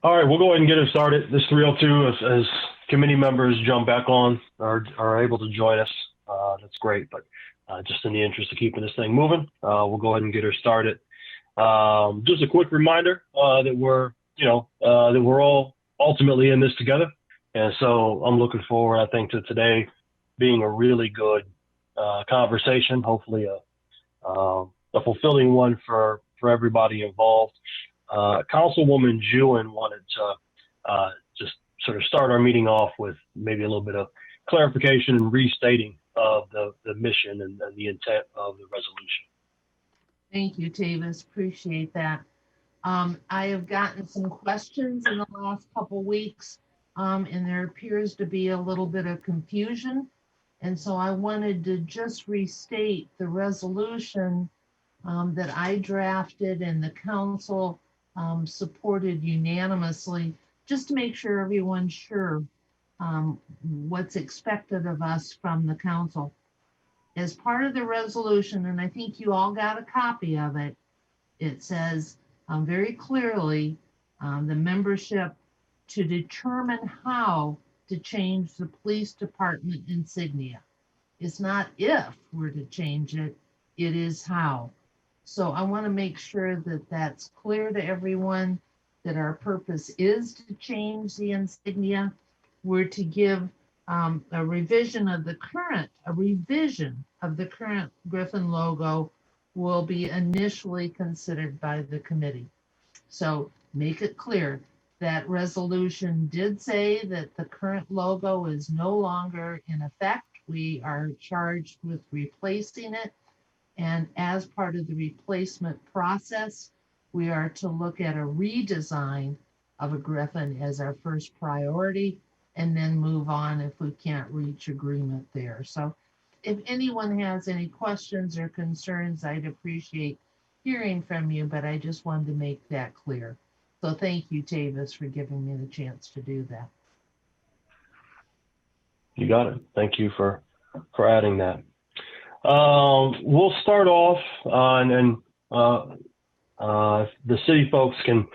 All right, we'll go ahead and get it started. This 302, as committee members jump back on or are able to join us, that's great. But just in the interest of keeping this thing moving, we'll go ahead and get her started. Just a quick reminder that we're all ultimately in this together, and so I'm looking forward, I think, to today being a really good conversation. Hopefully, a fulfilling one for everybody involved. Councilwoman Jewin wanted to just sort of start our meeting off with maybe a little bit of clarification and restating of the mission and the intent of the resolution. Thank you, Tavis. Appreciate that. I have gotten some questions in the last couple weeks, and there appears to be a little bit of confusion. And so I wanted to just restate the resolution that I drafted and the council supported unanimously, just to make sure everyone's sure what's expected of us from the council. As part of the resolution, and I think you all got a copy of it, it says very clearly the membership to determine how to change the police department insignia. It's not if we're to change it, it is how. So I want to make sure that that's clear to everyone, that our purpose is to change the insignia. We're to give a revision of the current Griffin logo will be initially considered by the committee. So make it clear that resolution did say that the current logo is no longer in effect. We are charged with replacing it. And as part of the replacement process, we are to look at a redesign of a Griffin as our first priority, and then move on if we can't reach agreement there. So if anyone has any questions or concerns, I'd appreciate hearing from you, but I just wanted to make that clear. So thank you, Tavis, for giving me the chance to do that. You got it. Thank you for adding that. We'll start off and the city folks can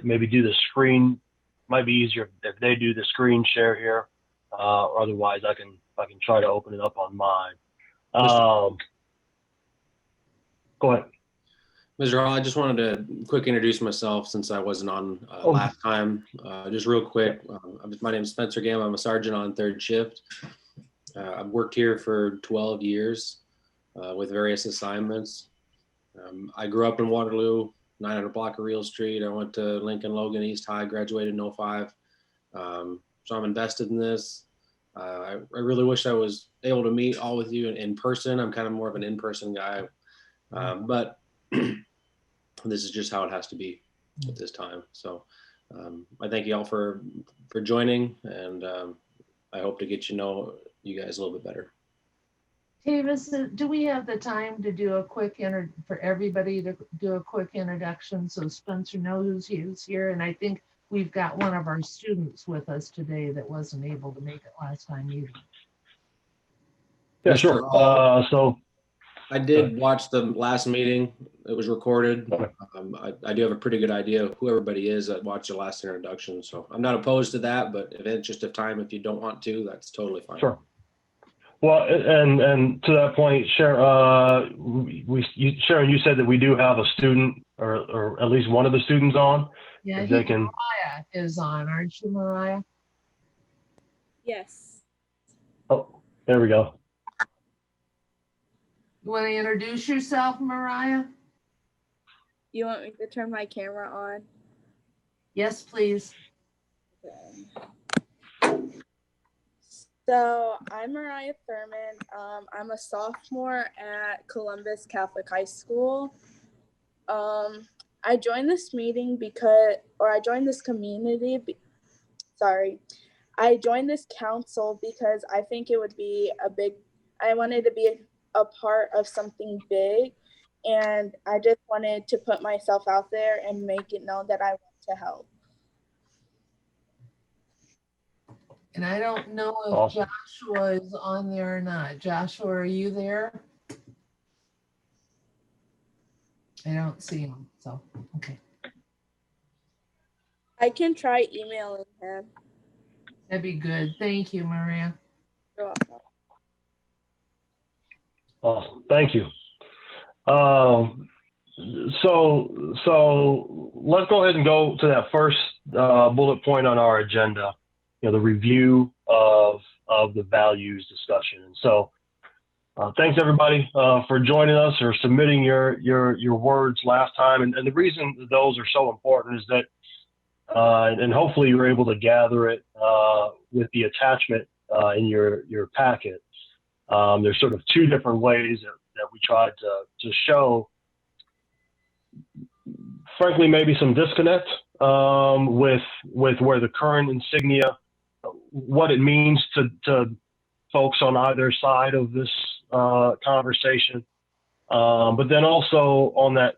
maybe do the screen. Might be easier if they do the screen share here. Otherwise, I can try to open it up on mine. Go ahead. Mr. Hall, I just wanted to quick introduce myself since I wasn't on last time. Just real quick, my name is Spencer Gam. I'm a sergeant on third shift. I've worked here for 12 years with various assignments. I grew up in Waterloo, 900 block of Real Street. I went to Lincoln Logan East High, graduated in 05. So I'm invested in this. I really wish I was able to meet all with you in person. I'm kind of more of an in-person guy, but this is just how it has to be at this time. So I thank you all for joining, and I hope to get to know you guys a little bit better. Tavis, do we have the time to do a quick for everybody to do a quick introduction so Spencer knows who's here? And I think we've got one of our students with us today that wasn't able to make it last time either. Yeah, sure. So I did watch the last meeting. It was recorded. I do have a pretty good idea of who everybody is that watched the last introduction. So I'm not opposed to that, but in interest of time, if you don't want to, that's totally fine. Sure. Well, and to that point, Sharon, you said that we do have a student or at least one of the students on. Yeah, Mariah is on, aren't you, Mariah? Yes. Oh, there we go. You want to introduce yourself, Mariah? You want me to turn my camera on? Yes, please. Okay. So I'm Mariah Thurman. I'm a sophomore at Columbus Catholic High School. I joined this meeting I joined this council because I think it would be I wanted to be a part of something big, and I just wanted to put myself out there and make it known that I want to help. And I don't know if Awesome. Joshua is on there or not. Joshua, are you there? I don't see him, so, okay. I can try emailing him. That'd be good. Thank you, Maria. You're welcome. Awesome. Thank you. So let's go ahead and go to that first bullet point on our agenda, the review of the values discussion. And so thanks everybody for joining us or submitting your words last time. And the reason that those are so important is that, and hopefully you were able to gather it with the attachment in your packet. There's sort of two different ways that we tried to show, frankly, maybe some disconnect with where the current insignia, what it means to folks on either side of this conversation, but then also on that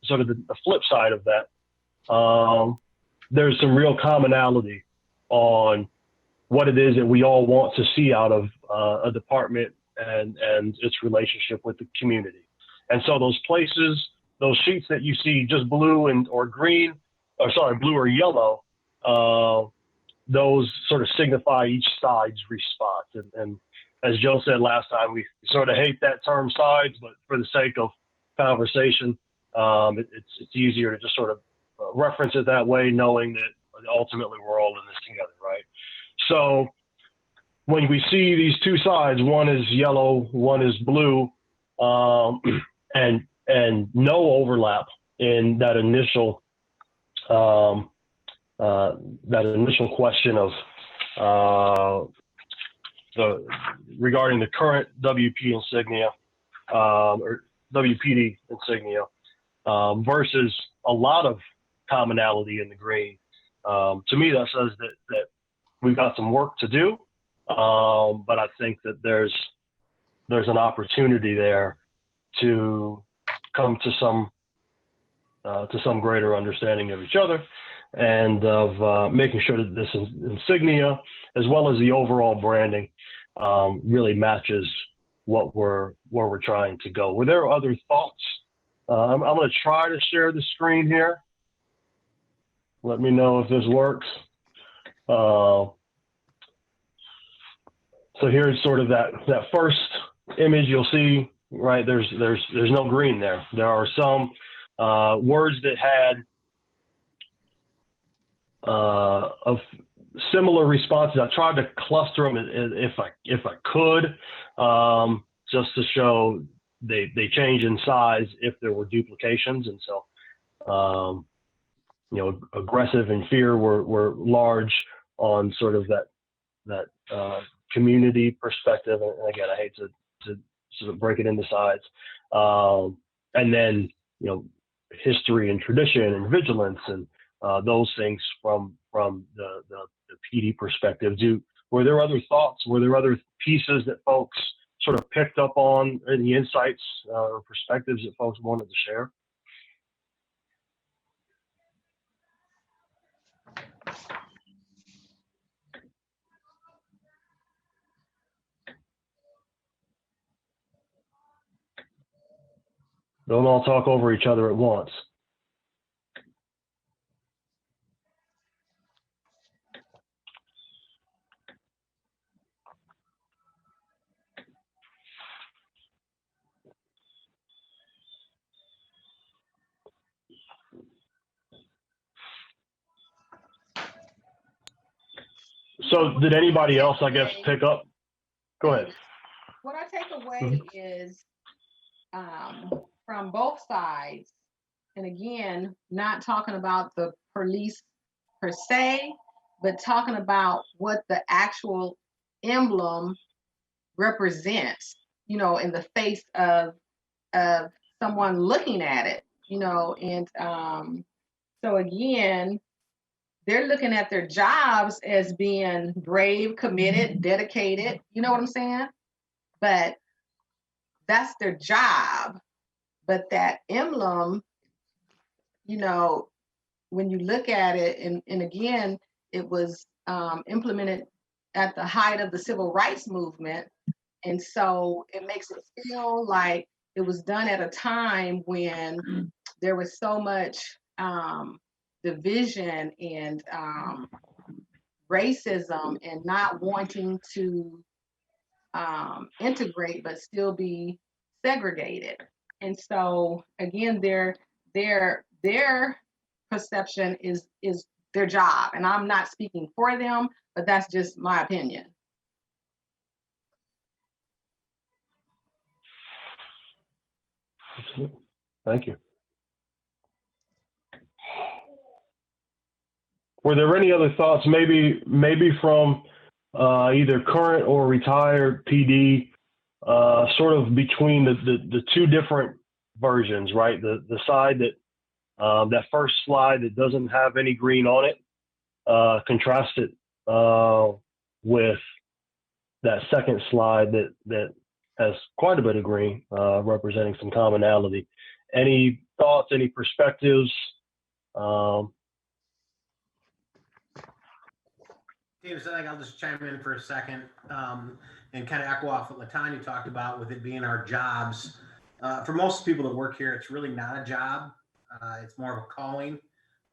sort of the flip side of that, there's some real commonality on what it is that we all want to see out of a department and its relationship with the community. And so those places, those sheets that you see just blue or green, or sorry, blue or yellow, those sort of signify each side's response. And as Joe said last time, we sort of hate that term sides, but for the sake of conversation, it's easier to just sort of reference it that way, knowing that ultimately we're all in this together, right? So when we see these two sides, one is yellow, one is blue, and no overlap in that initial question of regarding the current WP insignia or WPD insignia versus a lot of commonality in the green. To me, that says that we've got some work to do, but I think that there's an opportunity there to come to some greater understanding of each other and of making sure that this insignia, as well as the overall branding, really matches where we're trying to go. Were there other thoughts? I'm going to try to share the screen here. Let me know if this works. So here's sort of that first image you'll see, right? There's no green there. There are some words that had of similar responses. I tried to cluster them if I could, just to show they change in size if there were duplications. And so, aggressive and fear were large on sort of that community perspective. And again, I hate to sort of break it into sides. And then, history and tradition and vigilance and those things from the PD perspective. Were there other thoughts? Were there other pieces that folks sort of picked up on, any insights or perspectives that folks wanted to share? Don't all talk over each other at once. So did anybody else, I guess, pick up? Go ahead. What I take away is from both sides, and again, not talking about the police per se, but talking about what the actual emblem represents, in the face of someone looking at it, and so again, they're looking at their jobs as being brave, committed, dedicated, you know what I'm saying? But that's their job. But that emblem, when you look at it, and again, it was implemented at the height of the civil rights movement. And so it makes it feel like it was done at a time when there was so much division and racism and not wanting to integrate but still be segregated. And so again, their perception is their job. And I'm not speaking for them, but that's just my opinion. Thank you. Were there any other thoughts, maybe from either current or retired PD, sort of between the two different versions, right? The side that that first slide that doesn't have any green on it, contrast it with that second slide that has quite a bit of green, representing some commonality. Any thoughts, any perspectives? Davis, I think I'll just chime in for a second and kind of echo off what LaTanya talked about with it being our jobs. For most people that work here, it's really not a job. It's more of a calling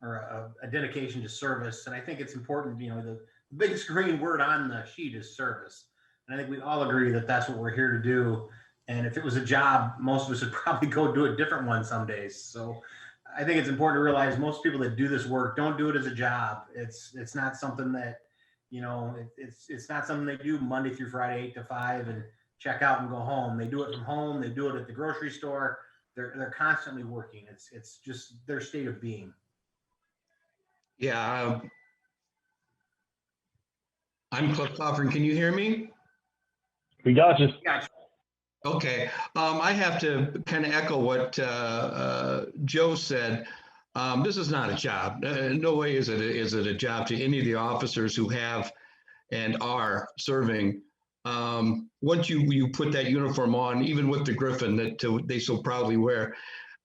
or a dedication to service. And I think it's important, you know, the biggest green word on the sheet is service. And I think we all agree that that's what we're here to do. And if it was a job, most of us would probably go do a different one some days. So I think it's important to realize most people that do this work don't do it as a job. It's not something that, you know, it's not something they do Monday through Friday, 8 to 5 and check out and go home. They do it from home. They do it at the grocery store. They're constantly working. It's just their state of being. Yeah. I'm Cliff Coffin. Can you hear me? We got you. Gotcha. Okay. I have to kind of echo what Joe said. This is not a job. No way is it a job to any of the officers who have and are serving. Once you put that uniform on, even with the Griffin that they so proudly wear,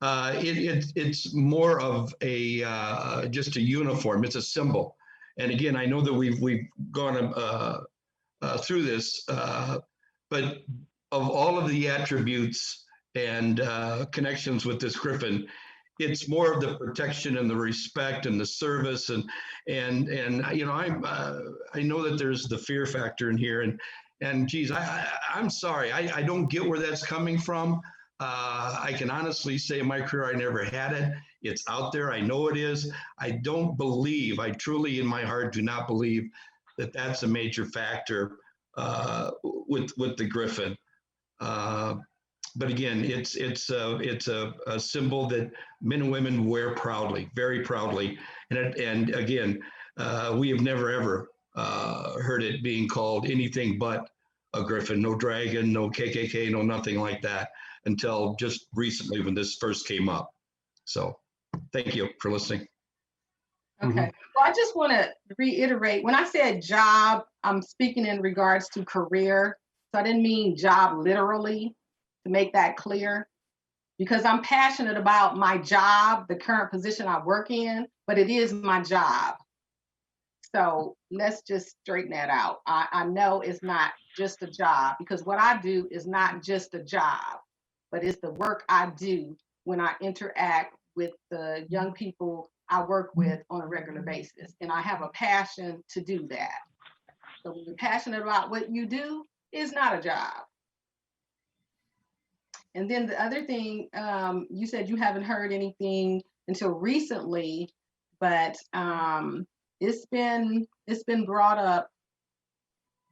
it's more of a just a uniform. It's a symbol. And again, I know that we've gone through this, but of all of the attributes and connections with this Griffin, it's more of the protection and the respect and the service and you know, I know that there's the fear factor in here and geez, I'm sorry, I don't get where that's coming from. I can honestly say in my career I never had it. It's out there. I know it is. I don't believe, I truly in my heart do not believe that that's a major factor with the Griffin. But again, it's a symbol that men and women wear proudly, very proudly. And again, we have never ever heard it being called anything but a Griffin. No dragon, no KKK, no nothing like that until just recently when this first came up. So thank you for listening. Okay. Well, I just want to reiterate, when I said job, I'm speaking in regards to career. So I didn't mean job literally, to make that clear, because I'm passionate about my job, the current position I work in, but it is my job. So let's just straighten that out. I know it's not just a job, because what I do is not just a job, but it's the work I do when I interact with the young people I work with on a regular basis. And I have a passion to do that. So when you're passionate about what you do, it's not a job. And then the other thing, you said you haven't heard anything until recently, but it's been brought up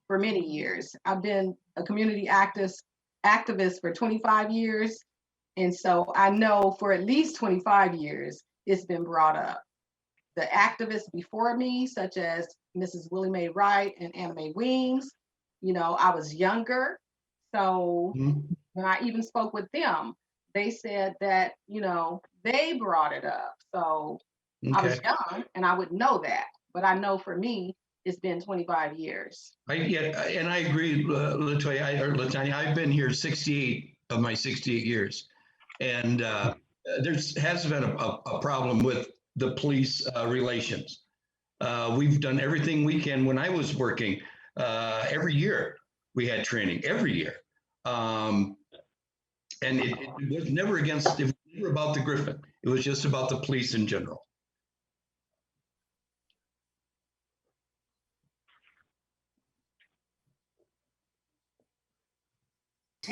for many years. I've been a community activist for 25 years. And so I know for at least 25 years, it's been brought up. The activists before me, such as Mrs. Willie Mae Wright and Anna Mae Weems, you know, I was younger. So when I even spoke with them, they said that, you know, they brought it up. So okay. I was young and I would know that, but I know for me, it's been 25 years. And I agree, LaTanya, I've been here 68 of my 68 years. And there has been a problem with the police relations. We've done everything we can. When I was working, every year we had training, every year. And it was never against, it was never about the Griffin. It was just about the police in general.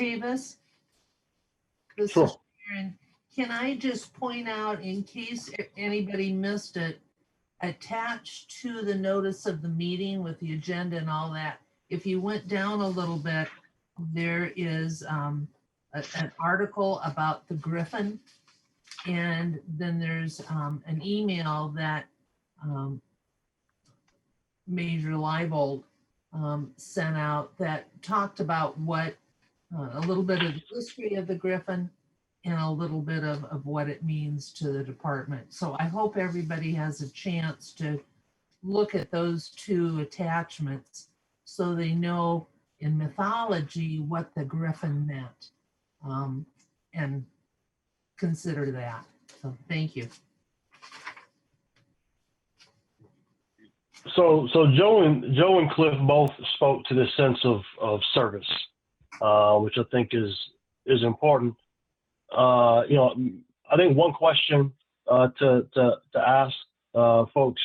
Tavis? This Sure. is Sharon. Can I just point out, in case anybody missed it, attached to the notice of the meeting with the agenda and all that, if you went down a little bit, there is an article about the Griffin. And then there's an email that Major Leibold sent out that talked about what a little bit of the history of the Griffin and a little bit of what it means to the department. So I hope everybody has a chance to look at those two attachments so they know in mythology what the Griffin meant, and consider that. So thank you. So Joe and Cliff both spoke to this sense of service, which I think is important. I think one question to ask folks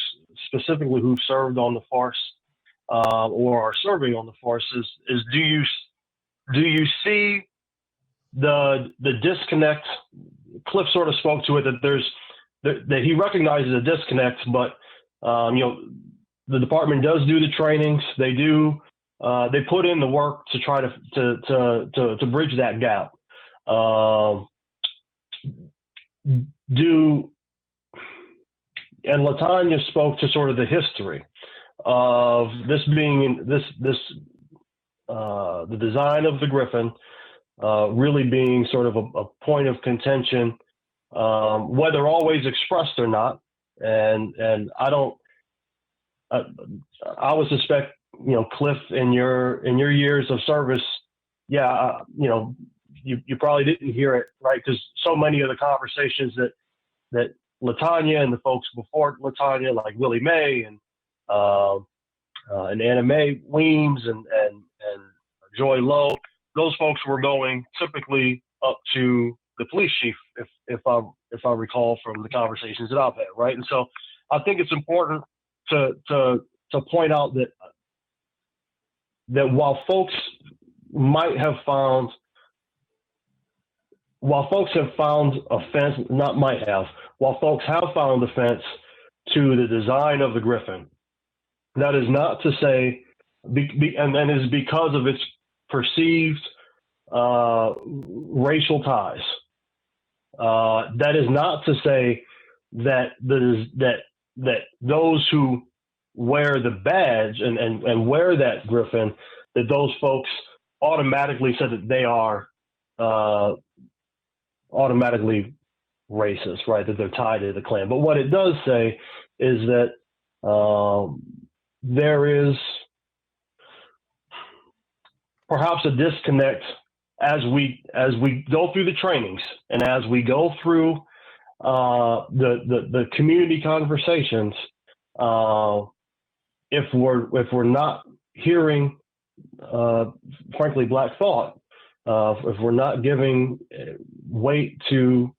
specifically who've served on the force or are serving on the force is do you see the disconnect? Cliff sort of spoke to it that he recognizes a disconnect, but the department does do the trainings. They put in the work to try to bridge that gap. And LaTanya spoke to sort of the history of this being the design of the Griffin really being sort of a point of contention, whether always expressed or not. And I would suspect, Cliff, in your years of service, you probably didn't hear it, right? Because so many of the conversations that LaTanya and the folks before LaTanya, like Willie Mae and Anna Mae Weems and Joy Lowe, those folks were going typically up to the police chief, if I recall from the conversations that I've had, right? And so I think it's important to point out that while folks have found offense, while folks have found offense to the design of the Griffin, that is not to say, and is because of its perceived racial ties. That is not to say that those who wear the badge and wear that Griffin, that those folks automatically said that they are automatically racist, right? That they're tied to the Klan. But what it does say is that there is perhaps a disconnect as we go through the trainings and as we go through the community conversations. If we're not hearing, frankly, Black thought, if we're not giving weight to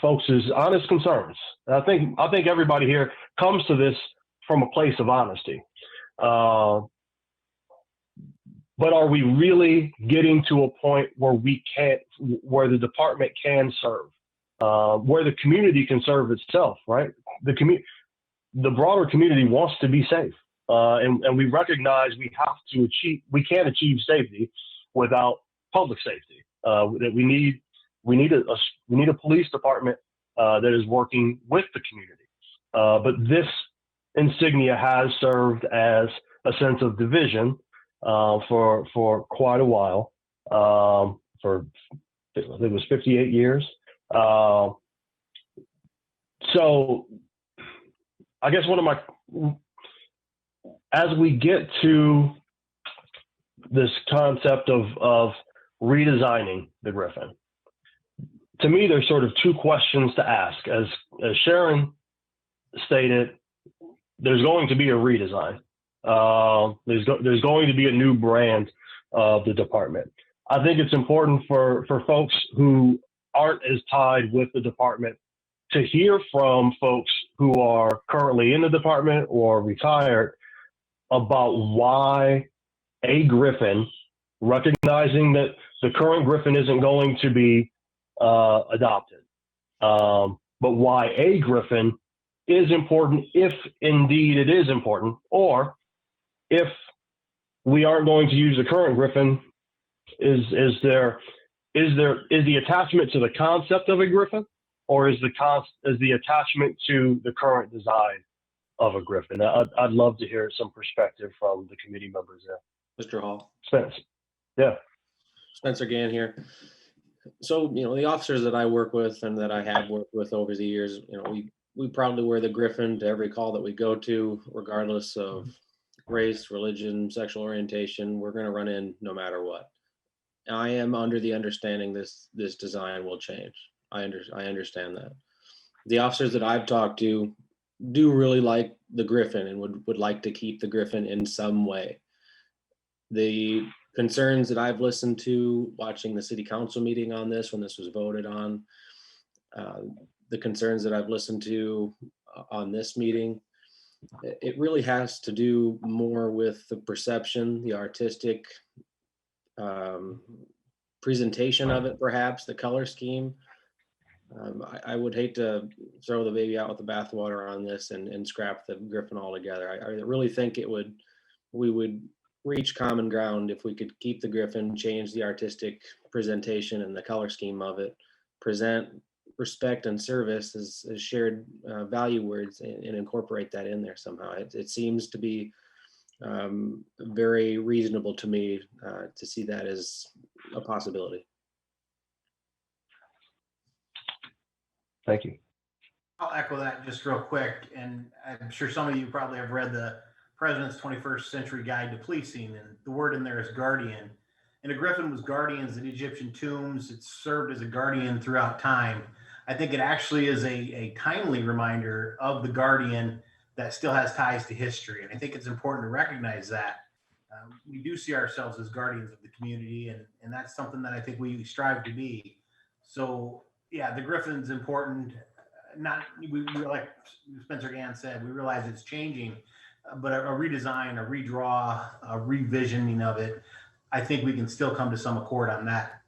folks' honest concerns, and I think everybody here comes to this from a place of honesty. But are we really getting to a point where where the department can serve, where the community can serve itself, right? The broader community wants to be safe, and we recognize we can't achieve safety without public safety. That we need a police department that is working with the community. But this insignia has served as a sense of division for quite a while. For I think it was 58 years. So I guess as we get to this concept of redesigning the Griffin, to me, there's sort of two questions to ask. As Sharon stated, there's going to be a redesign. There's going to be a new brand of the department. I think it's important for folks who aren't as tied with the department to hear from folks who are currently in the department or retired about why a Griffin recognizing that the current Griffin isn't going to be adopted. But why a Griffin is important, if indeed it is important, or if we aren't going to use the current Griffin, is the attachment to the concept of a Griffin, or is the attachment to the current design of a Griffin? I'd love to hear some perspective from the committee members there. Mr. Hall. Spence. Yeah. Spencer Gann here. So, the officers that I work with and that I have worked with over the years, we proudly wear the Griffin to every call that we go to, regardless of race, religion, sexual orientation. We're going to run in no matter what. I am under the understanding this design will change. I understand that. The officers that I've talked to do really like the Griffin and would like to keep the Griffin in some way. The concerns that I've listened to watching the city council meeting on this, when this was voted on, the concerns that I've listened to on this meeting, it really has to do more with the perception, the artistic presentation of it, perhaps the color scheme. I would hate to throw the baby out with the bathwater on this and scrap the Griffin altogether. I really think we would reach common ground if we could keep the Griffin, change the artistic presentation and the color scheme of it, present respect and service as shared value words, and incorporate that in there somehow. It seems to be very reasonable to me to see that as a possibility. Thank you. I'll echo that just real quick. And I'm sure some of you probably have read the President's 21st Century Guide to Policing, and the word in there is guardian. And a Griffin was guardians at Egyptian tombs. It served as a guardian throughout time. I think it actually is a timely reminder of the guardian that still has ties to history. And I think it's important to recognize that. We do see ourselves as guardians of the community, and that's something that I think we strive to be. So yeah, the Griffin's important. We like Spencer Gann said, we realize it's changing, but a redesign, a redraw, a revisioning of it, I think we can still come to some accord on that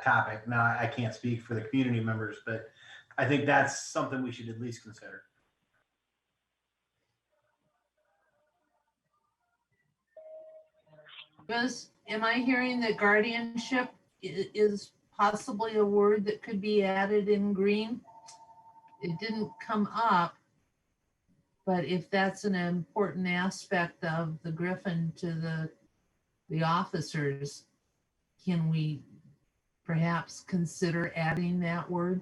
topic. Now, I can't speak for the community members, but I think that's something we should at least consider. Am I hearing that guardianship is possibly a word that could be added in green? It didn't come up, but if that's an important aspect of the Griffin to the officers, can we perhaps consider adding that word?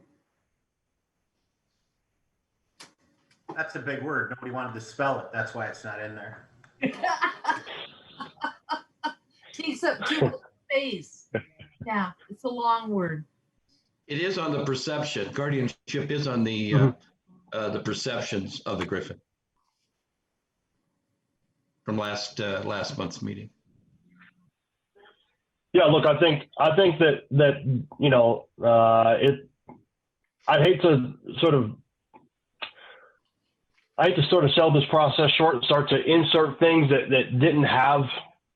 That's a big word. Nobody wanted to spell it. That's why it's not in there. Takes up too much space. Yeah, it's a long word. It is on the perception. Guardianship is on the perceptions of the Griffin from last month's meeting. Yeah, look, I think that I hate to sort of sell this process short and start to insert things that didn't have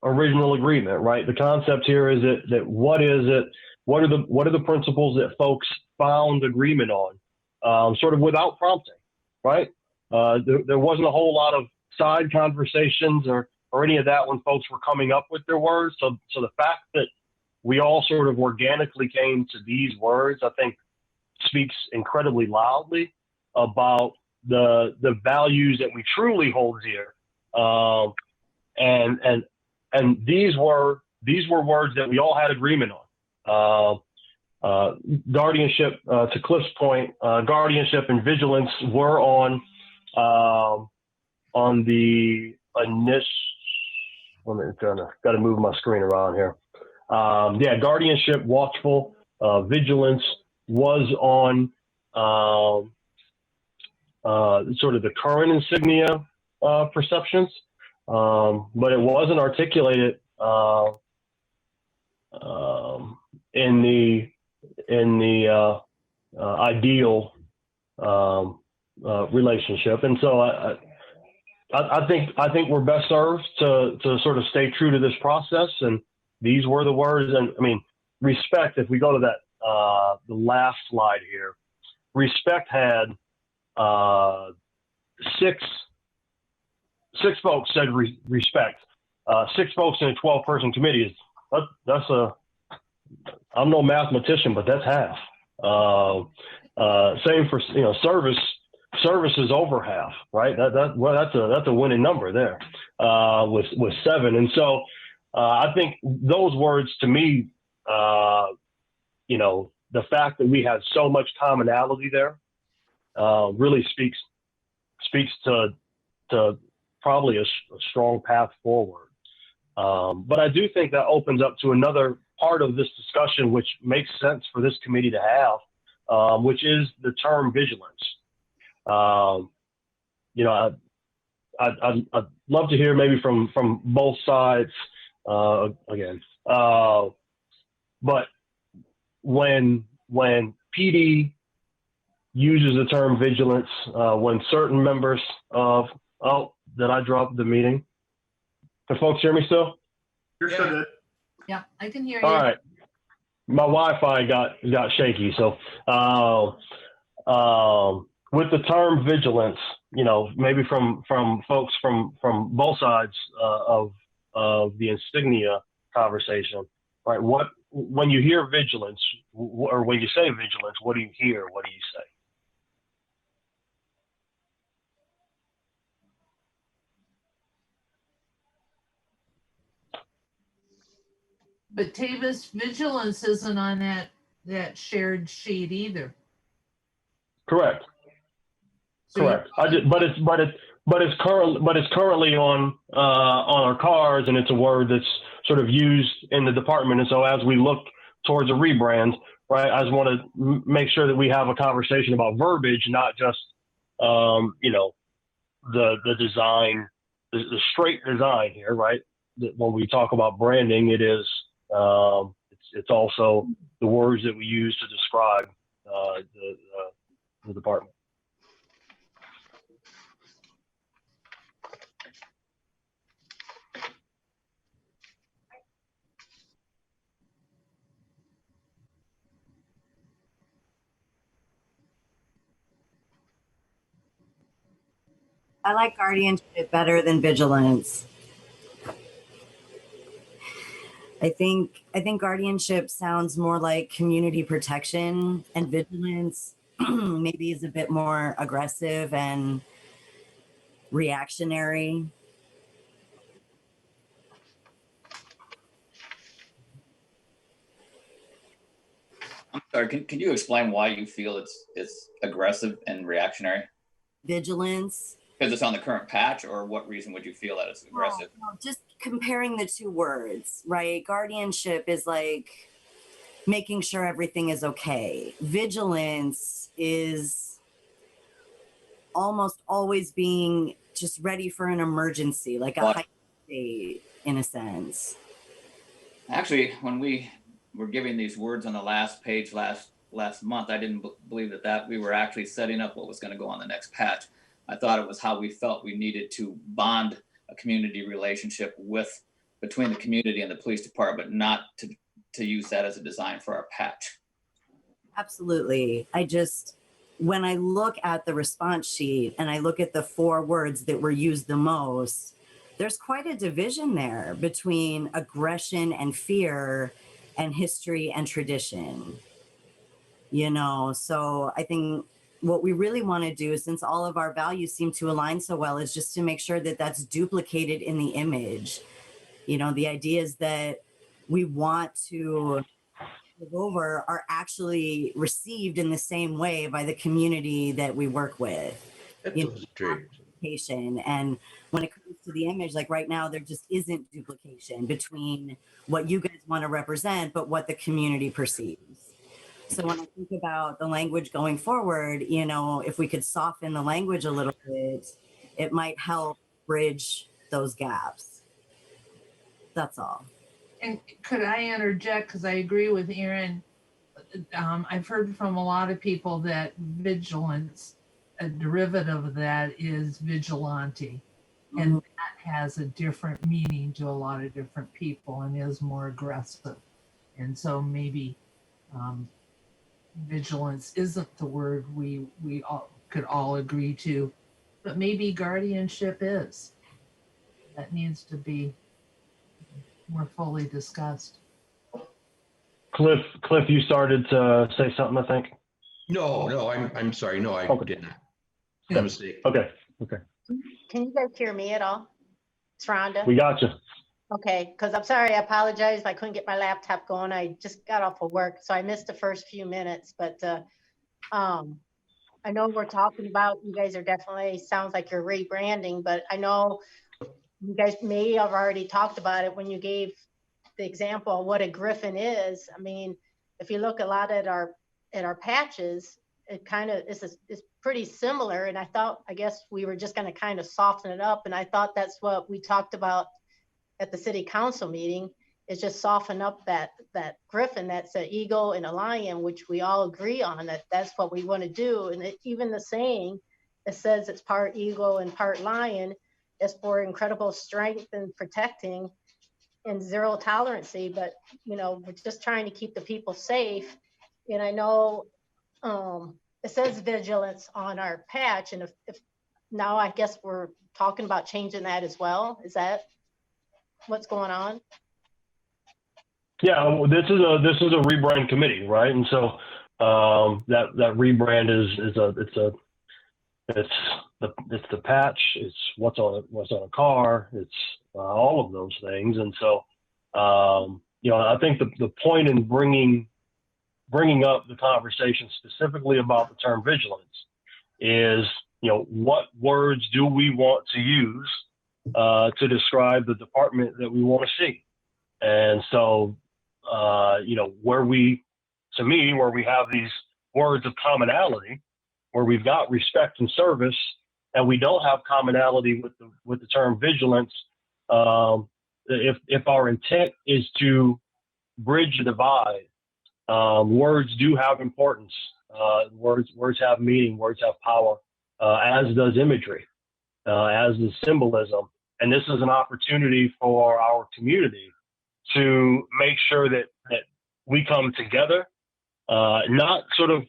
original agreement, right? The concept here is that what is it? What are the principles that folks found agreement on, sort of without prompting, right? There wasn't a whole lot of side conversations or any of that when folks were coming up with their words. So the fact that we all sort of organically came to these words, I think, speaks incredibly loudly about the values that we truly hold dear. And these were words that we all had agreement on. Guardianship, to Cliff's point, guardianship and vigilance were on the initial. Got to move my screen around here. Guardianship, watchful, vigilance was on sort of the current insignia perceptions, but it wasn't articulated in the ideal relationship. And so I think we're best served to sort of stay true to this process these were the words. And I mean, respect, if we go to that, the last slide here, respect had six folks said respect. 6 folks in a 12-person committee that's I'm no mathematician, but that's half. Same for service. Service is over half, right? That's a winning number there with 7. And so I think those words to me, the fact that we have so much commonality there really speaks to probably a strong path forward. But I do think that opens up to another part of this discussion, which makes sense for this committee to have, which is the term vigilance. I'd love to hear maybe from both sides again. But when PD uses the term vigilance, when certain members of, did I drop the meeting? Can folks hear me still? You're still good. Yeah, I can hear you. All right. My Wi-Fi got shaky. So with the term vigilance, maybe from folks from both sides of the insignia conversation, right? When you hear vigilance, or when you say vigilance, what do you hear? What do you say? But Tavis, vigilance isn't on that shared sheet either. Correct. So Correct. But it's currently on our cards, and it's a word that's sort of used in the department. And so as we look towards a rebrand, right, I just want to make sure that we have a conversation about verbiage, not just the design, the straight design here, right? When we talk about branding, it is it's also the words that we use to describe the department. I like guardianship better than vigilance. I think guardianship sounds more like community protection, and vigilance maybe is a bit more aggressive and reactionary. I'm sorry, can you explain why you feel it's aggressive and reactionary? Vigilance. Because it's on the current patch, or what reason would you feel that it's aggressive? No, just comparing the two words, right? Guardianship is like making sure everything is okay. Vigilance is almost always being just ready for an emergency, like a high state in a sense. Actually, when we were giving these words on the last page last month, I didn't believe that we were actually setting up what was going to go on the next patch. I thought it was how we felt we needed to bond a community relationship between the community and the police department, not to use that as a design for our patch. Absolutely. When I look at the response sheet and I look at the 4 words that were used the most, there's quite a division there between aggression and fear and history and tradition. So I think what we really want to do, since all of our values seem to align so well, is just to make sure that that's duplicated in the image. The ideas that we want to give over are actually received in the same way by the community that we work with. Duplication. And when it comes to the image, like right now, there just isn't duplication between what you guys want to represent, but what the community perceives. So when I think about the language going forward, if we could soften the language a little bit, it might help bridge those gaps. That's all. And could I interject? Because I agree with Aaron. I've heard from a lot of people that vigilance, a derivative of that is vigilante. And that has a different meaning to a lot of different people and is more aggressive. And so maybe vigilance isn't the word we all could all agree to, but maybe guardianship is. That needs to be more fully discussed. Cliff, you started to say something, I think. No, I'm sorry. No, I Okay. did not. Yeah. A mistake. Okay, Can you guys hear me at all? It's Rhonda. we got you. Okay, because I'm sorry, I apologize. I couldn't get my laptop going. I just got off of work, so I missed the first few minutes. But I know we're talking about, you guys are definitely, sounds like you're rebranding, but I know you guys may have already talked about it when you gave the example of what a griffin is. I mean, if you look a lot at our patches, it kind of is pretty similar. And I guess we were just going to kind of soften it up. And I thought that's what we talked about at the city council meeting, is just soften up that griffin. That's an eagle and a lion, which we all agree on, that's what we want to do. And even the saying, it says it's part eagle and part lion, is for incredible strength and protecting and zero tolerancy. But, we're just trying to keep the people safe. And I know it says vigilance on our patch. And if now I guess we're talking about changing that as well. Is that what's going on? Yeah, well, this is a rebrand committee, right? And so that rebrand it's the patch, it's what's on a car, it's all of those things. And so I think the point in bringing up the conversation specifically about the term vigilance is, what words do we want to use to describe the department that we want to see? And so, where we have these words of commonality, where we've got respect and service, and we don't have commonality with the term vigilance, if our intent is to bridge the divide, words do have importance. Words have meaning. Words have power, as does imagery, as does symbolism. And this is an opportunity for our community to make sure that we come together, not sort of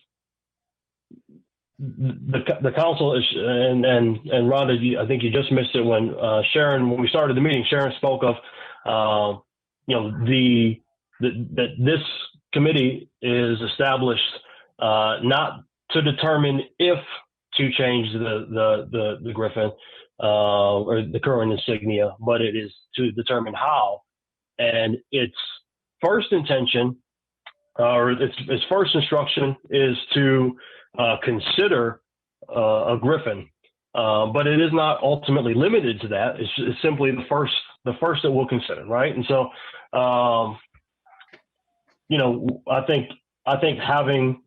the council is, and Rhonda, I think you just missed it when when we started the meeting, Sharon spoke of, that this committee is established not to determine if to change the Griffin or the current insignia, but it is to determine how. And its first intention, or its first instruction, is to consider a Griffin, but it is not ultimately limited to that. It's simply the first that we'll consider, right? And so, I think having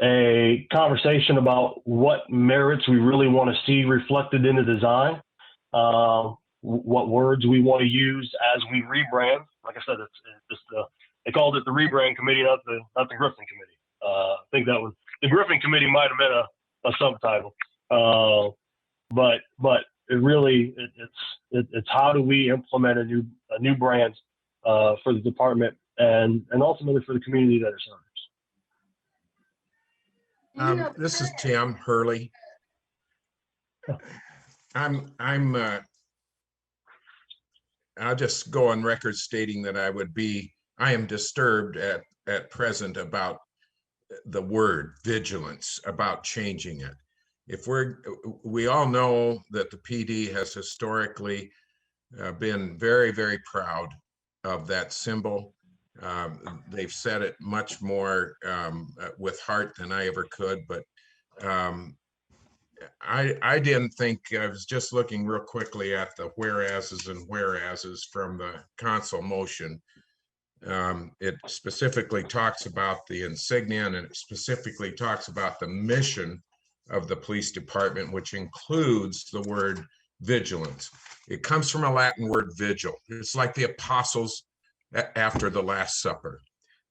a conversation about what merits we really want to see reflected in the design, what words we want to use as we rebrand. Like I said, they called it the rebrand committee, not the Griffin committee. I think that was the Griffin committee might have been a subtitle, but it really it's how do we implement a new brand for the department and ultimately for the community that it serves. This is Tim Hurley. I'll just go on record stating that I am disturbed at present about the word vigilance, about changing it. We all know that the PD has historically been very, very proud of that symbol. They've said it much more with heart than I ever could, but I didn't think, I was just looking real quickly at the whereases and whereases from the council motion. It specifically talks about the insignia, and it specifically talks about the mission of the police department, which includes the word vigilance. It comes from a Latin word, vigil. It's like the apostles after the Last Supper.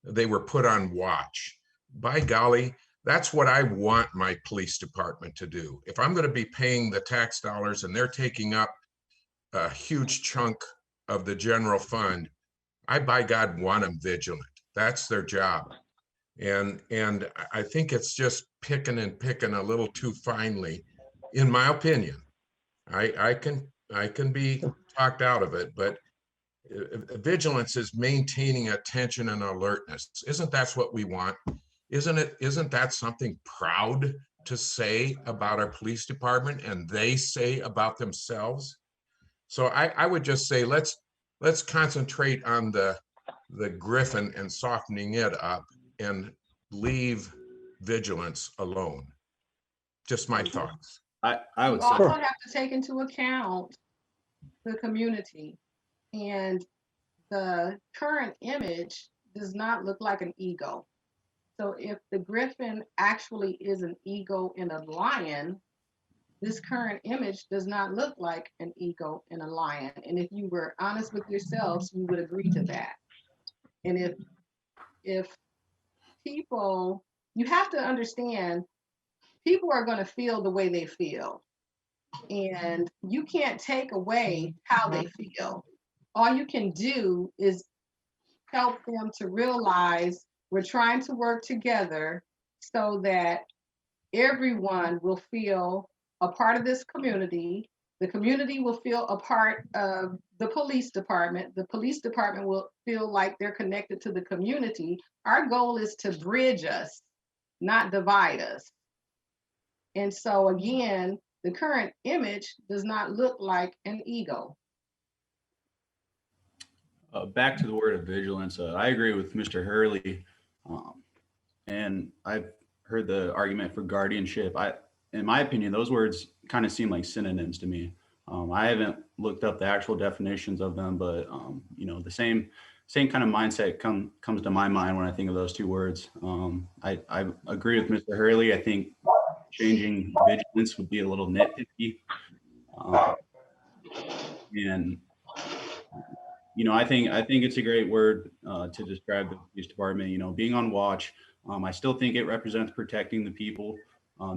They were put on watch. By golly, that's what I want my police department to do. If I'm going to be paying the tax dollars and they're taking up a huge chunk of the general fund, I by God want them vigilant. That's their job. And I think it's just picking a little too finely, in my opinion. I can be talked out of it, but vigilance is maintaining attention and alertness. Isn't that what we want? Isn't that something proud to say about our police department and they say about themselves? So I would just say, let's concentrate on the griffin and softening it up and leave vigilance alone. Just my thoughts. I would You also have to take into account the community, and the current image does not look like an ego. So if the griffin actually is an ego in a lion, this current image does not look like an ego in a lion. And if you were honest with yourselves, you would agree to that. And if people, you have to understand, people are going to feel the way they feel. And you can't take away how they feel. All you can do is help them to realize we're trying to work together so that everyone will feel a part of this community. The community will feel a part of the police department. The police department will feel like they're connected to the community. Our goal is to bridge us, not divide us. And so again, the current image does not look like an ego. Back to the word of vigilance. I agree with Mr. Hurley. And I've heard the argument for guardianship. In my opinion, those words kind of seem like synonyms to me. I haven't looked up the actual definitions of them, but the same kind of mindset comes to my mind when I think of those two words. I agree with Mr. Hurley. I think changing vigilance would be a little nitpicky. I think it's a great word to describe the police department. Being on watch. I still think it represents protecting the people,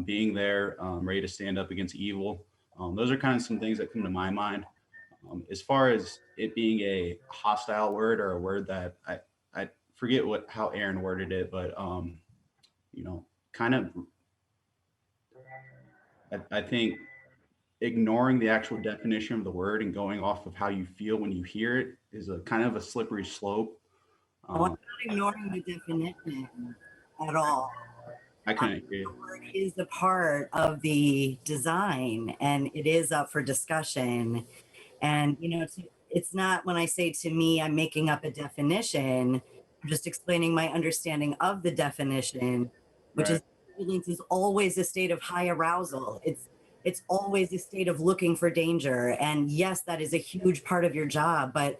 being there, ready to stand up against evil. Those are kind of some things that come to my mind. As far as it being a hostile word or a word that I forget how Aaron worded it, but kind of, I think ignoring the actual definition of the word and going off of how you feel when you hear it is a kind of a slippery slope. I'm not ignoring the definition at all. I couldn't agree. The word is a part of the design and it is up for discussion. And, it's not when I say to me, I'm making up a definition, I'm just explaining my understanding of the definition, which Right. is always a state of high arousal. It's always a state of looking for danger. And yes, that is a huge part of your job, but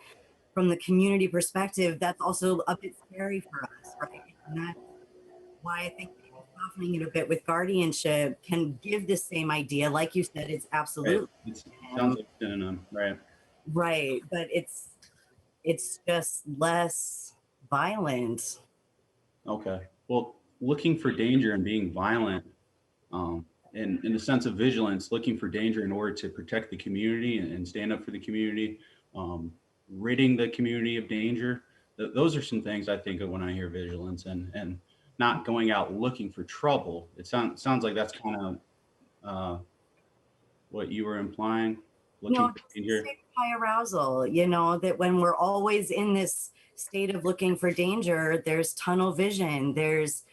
from the community perspective, that's also a bit scary for us, right? And that's why I think maybe softening it a bit with guardianship can give the same idea. Like you said, it's absolutely. Right. It sounds like synonym, right? Right, but it's just less violent. Okay. Well, looking for danger and being violent, in the sense of vigilance, looking for danger in order to protect the community and stand up for the community, ridding the community of danger. Those are some things I think of when I hear vigilance, and not going out looking for trouble. It sounds like that's kind of what you were implying. Looking for danger. High arousal, that when we're always in this state of looking for danger, there's tunnel vision, there's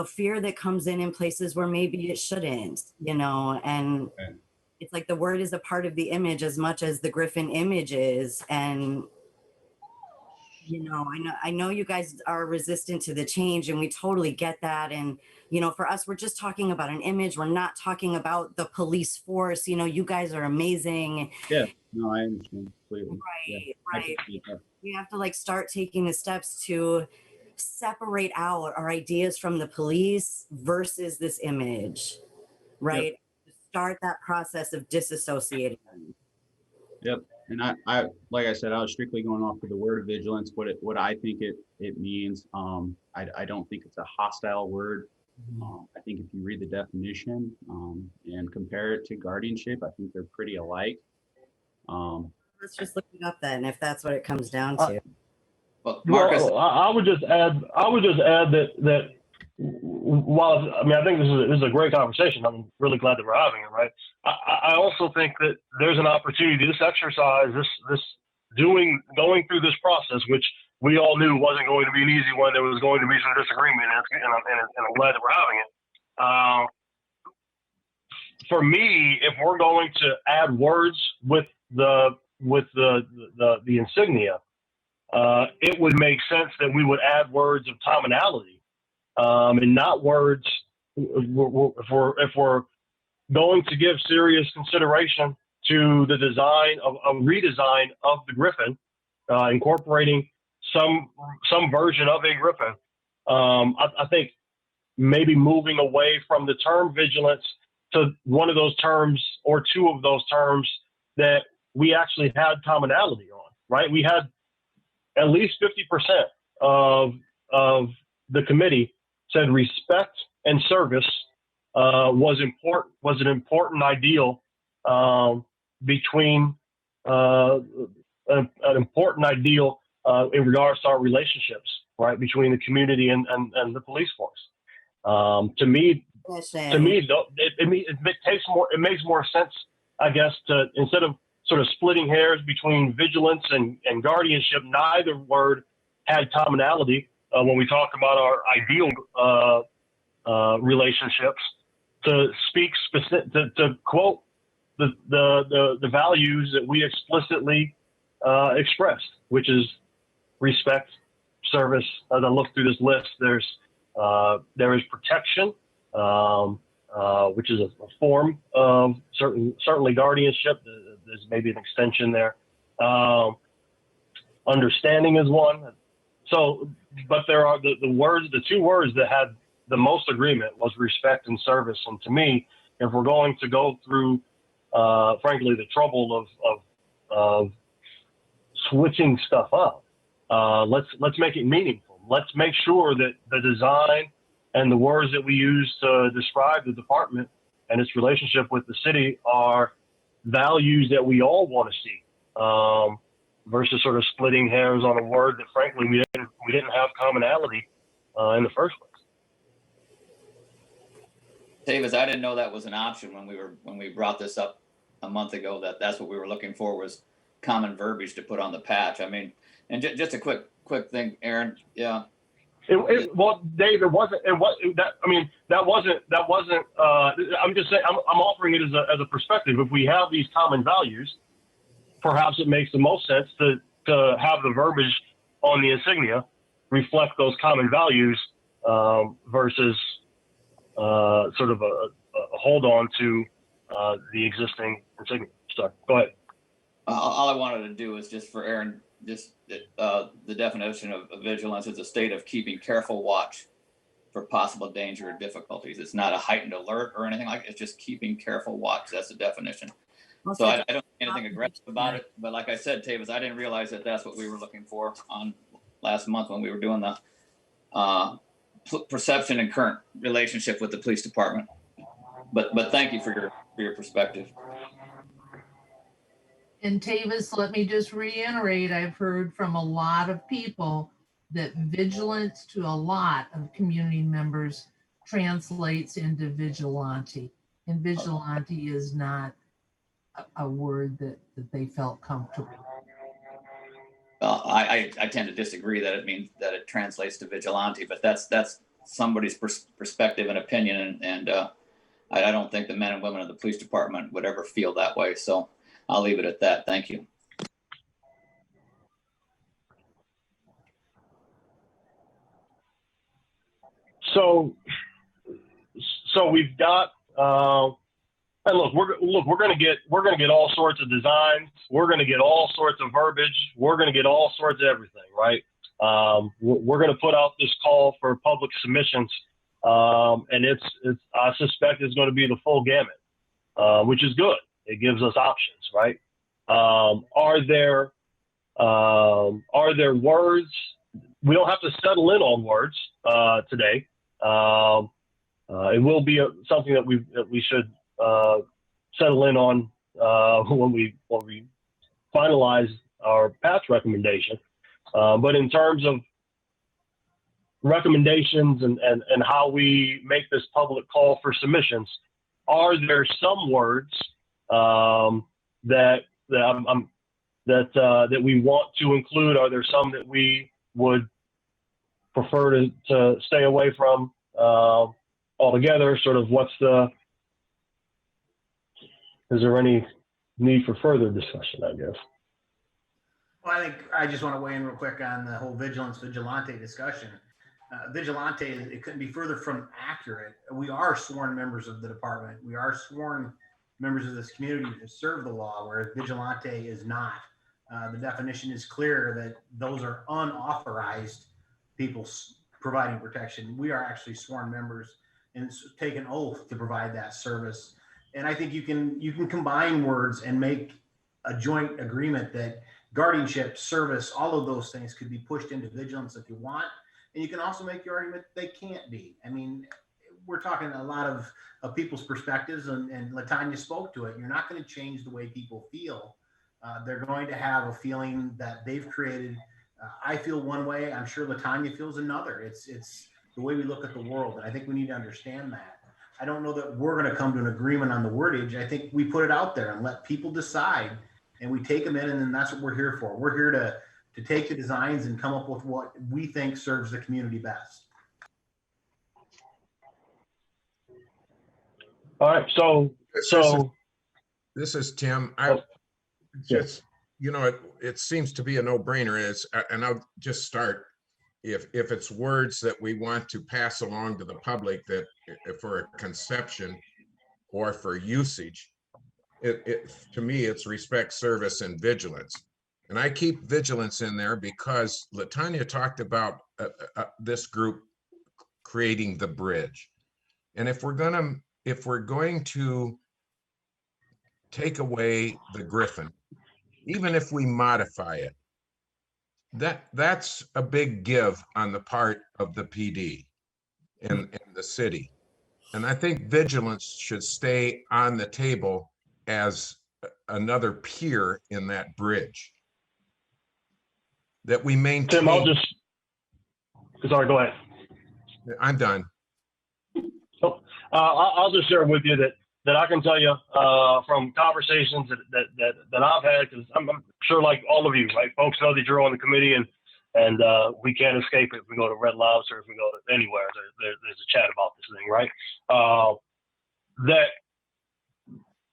fear that comes in places where maybe it shouldn't, and Okay. It's like the word is a part of the image as much as the griffin image is. And I know you guys are resistant to the change, and we totally get that. And for us, we're just talking about an image. We're not talking about the police force. You guys are amazing. Yeah, no, I understand completely. Right, Yeah, right. We have to start taking the steps to separate out our ideas from the police versus this image, right? Yep. Start that process of disassociating. Yep. And I like I said, I was strictly going off of the word vigilance, what I think it means. I don't think it's a hostile word. I think if you read the definition and compare it to guardianship, I think they're pretty alike. Let's just look it up then, if that's what it comes down to. Well, Marcus, Well, I would just add that while I mean I think this is a great conversation. I'm really glad that we're having it. Right. I also think that there's an opportunity. This exercise, going through this process, which we all knew wasn't going to be an easy one. There was going to be some disagreement, and I'm glad that we're having it. For me, if we're going to add words with the insignia, it would make sense that we would add words of commonality, and not words. If we're going to give serious consideration to the design of a redesign of the Griffin, incorporating some version of a Griffin, I think maybe moving away from the term vigilance to one of those terms or two of those terms that we actually had commonality on, right? We had at least 50% of the committee said respect and service was an important ideal between an important ideal in regards to our relationships, right, between the community and the police force. To me, though, it makes more sense, I guess, to instead of sort of splitting hairs between vigilance and guardianship, neither word had commonality when we talk about our ideal relationships. To speak specific, to quote the values that we explicitly expressed, which is respect, service. As I look through this list, there is protection, which is a form of certainly guardianship. There's maybe an extension there. Understanding is one. So, but there are the two words that had the most agreement was respect and service. And to me, if we're going to go through, frankly, the trouble of switching stuff up, let's make it meaningful. Let's make sure that the design and the words that we use to describe the department and its relationship with the city are values that we all want to see, versus sort of splitting hairs on a word that, frankly, we didn't have commonality in the first place. Davis, I didn't know that was an option when we brought this up a month ago. That's what we were looking for, was common verbiage to put on the patch. I mean, and just a quick thing, Aaron. Yeah. Well, Dave, it wasn't. That wasn't. I'm just saying. I'm offering it as a perspective. If we have these common values, perhaps it makes the most sense to have the verbiage on the insignia reflect those common values, versus sort of a hold on to the existing insignia. Sorry, go ahead. All I wanted to do is just for Aaron, the definition of vigilance is a state of keeping careful watch for possible danger or difficulties. It's not a heightened alert or anything like it. It's just keeping careful watch. That's the definition. So I don't see anything aggressive about it. But like I said, Tavis, I didn't realize that that's what we were looking for on last month when we were doing the perception and current relationship with the police department. But thank you for your perspective. And Tavis, let me just reiterate, I've heard from a lot of people that vigilance to a lot of community members translates into vigilante. And vigilante is not a word that they felt comfortable. I tend to disagree that it means that it translates to vigilante, but that's somebody's perspective and opinion. And I don't think the men and women of the police department would ever feel that way. So I'll leave it at that. Thank you. So we've got, and look, we're going to get all sorts of designs. We're going to get all sorts of verbiage. We're going to get all sorts of everything, right? We're going to put out this call for public submissions, and I suspect it's going to be the full gamut, which is good. It gives us options, right? Are there words? We don't have to settle in on words today. It will be something that we should settle in on when we finalize our patch recommendation. But in terms of recommendations and how we make this public call for submissions, are there some words that we want to include? Are there some that we would prefer to stay away from altogether? Sort of is there any need for further discussion, I guess? Well, I think I just want to weigh in real quick on the whole vigilante discussion. Vigilante, it couldn't be further from accurate. We are sworn members of the department. We are sworn members of this community to serve the law, whereas vigilante is not. The definition is clear that those are unauthorized people providing protection. We are actually sworn members and take an oath to provide that service. And I think you can combine words and make a joint agreement that guardianship, service, all of those things could be pushed into vigilance if you want. And you can also make the argument they can't be. I mean, we're talking a lot of people's perspectives, and LaTanya spoke to it. You're not going to change the way people feel. They're going to have a feeling that they've created. I feel one way. I'm sure LaTanya feels another. It's the way we look at the world. And I think we need to understand that. I don't know that we're going to come to an agreement on the wordage. I think we put it out there and let people decide, and we take them in, and then that's what we're here for. We're here to take the designs and come up with what we think serves the community best. All right, so this is Tim. Yes. It seems to be a no-brainer. And I'll just start. If it's words that we want to pass along to the public that for a conception or for usage, to me, it's respect, service, and vigilance. And I keep vigilance in there because LaTanya talked about this group creating the bridge. And if we're going to take away the Griffin, even if we modify it, that's a big give on the part of the PD and the city. And I think vigilance should stay on the table as another pier in that bridge that we maintain. Tim, sorry, go ahead. I'm done. So, I'll just share with you that I can tell you from conversations that I've had, because I'm sure, like all of you, right? Folks know that you're on the committee, and we can't escape it. If we go to Red Lobster, if we go to anywhere, there's a chat about this thing, right?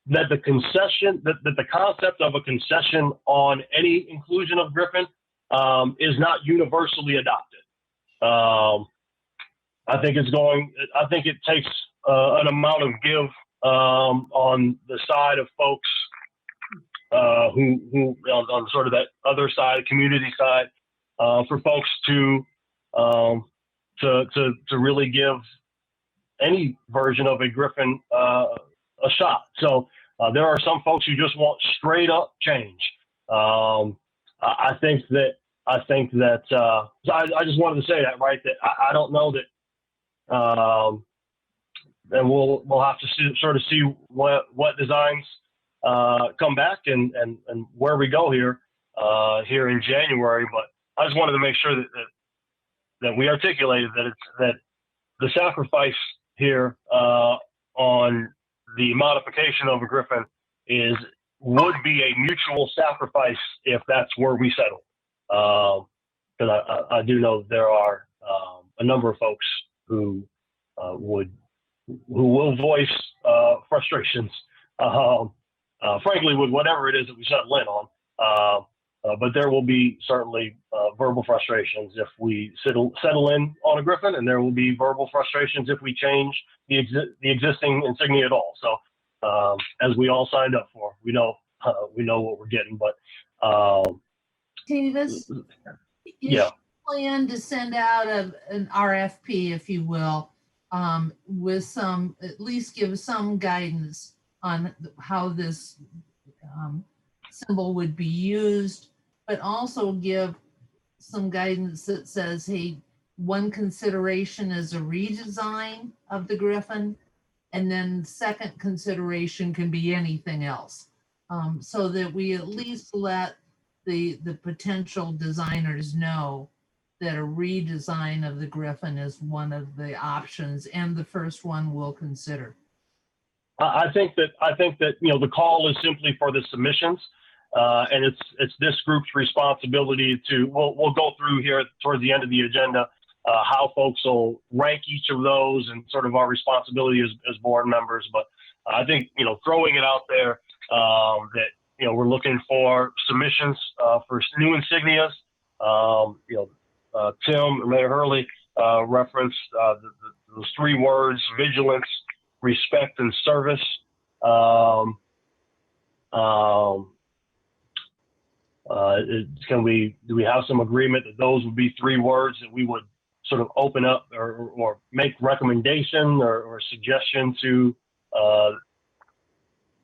That the concession, that the concept of a concession on any inclusion of Griffin is not universally adopted. I think it takes an amount of give on the side of folks who on sort of that other side, community side, for folks to really give any version of a Griffin a shot. So there are some folks who just want straight up change. I think that so I just wanted to say that, right? That I don't know that. And we'll have to see what designs come back and where we go here in January. But I just wanted to make sure that we articulated that the sacrifice here on the modification of a Griffin would be a mutual sacrifice if that's where we settle. Because I do know there are a number of folks who will voice frustrations, frankly, with whatever it is that we settle in on. But there will be certainly verbal frustrations if we settle in on a Griffin, and there will be verbal frustrations if we change the existing insignia at all. So as we all signed up for, we know what we're getting. But Davis, yeah, plan to send out an RFP, if you will, with at least give some guidance on how this symbol would be used, but also give some guidance that says, hey, one consideration is a redesign of the Griffin, and then second consideration can be anything else. so that we at least let the potential designers know that a redesign of the Griffin is one of the options and the first one we'll consider. I think that the call is simply for the submissions, and it's this group's responsibility to. We'll go through here towards the end of the agenda how folks will rank each of those and sort of our responsibility as board members. But I think throwing it out there that we're looking for submissions for new insignias. Tim, Mayor Hurley referenced those 3 words: vigilance, respect, and service. Do we have some agreement that those would be 3 words that we would sort of open up or make recommendation or suggestion to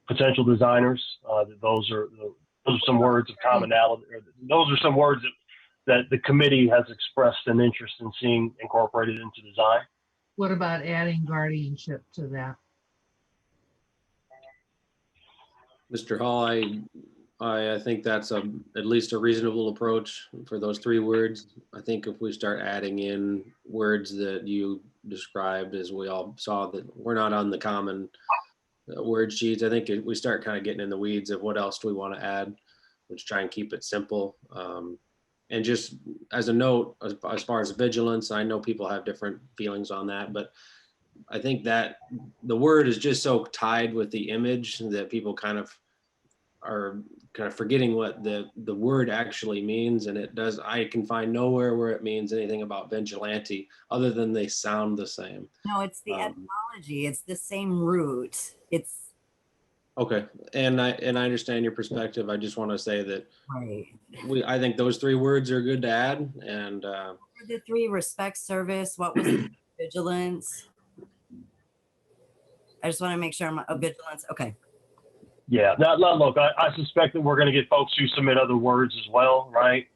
potential designers? Those are some words of commonality. Those are some words that the committee has expressed an interest in seeing incorporated into design. What about adding guardianship to that? Mr. Hall, I think that's at least a reasonable approach for those 3 words. I think if we start adding in words that you described, as we all saw, that we're not on the common word sheets, I think we start kind of getting in the weeds of what else do we want to add. Let's try and keep it simple. And just as a note, as far as vigilance, I know people have different feelings on that, but I think that the word is just so tied with the image that people are forgetting what the word actually means. And I can find nowhere where it means anything about vigilante other than they sound the same. No, it's the etymology. It's the same root. It's okay. And I understand your perspective. I just want to say that right. I think those 3 words are good to add. And what were the 3? Respect, service. What was the vigilance? I just want to make sure I'm vigilance. Okay. Yeah. Now, look, I suspect that we're going to get folks who submit other words as well, right?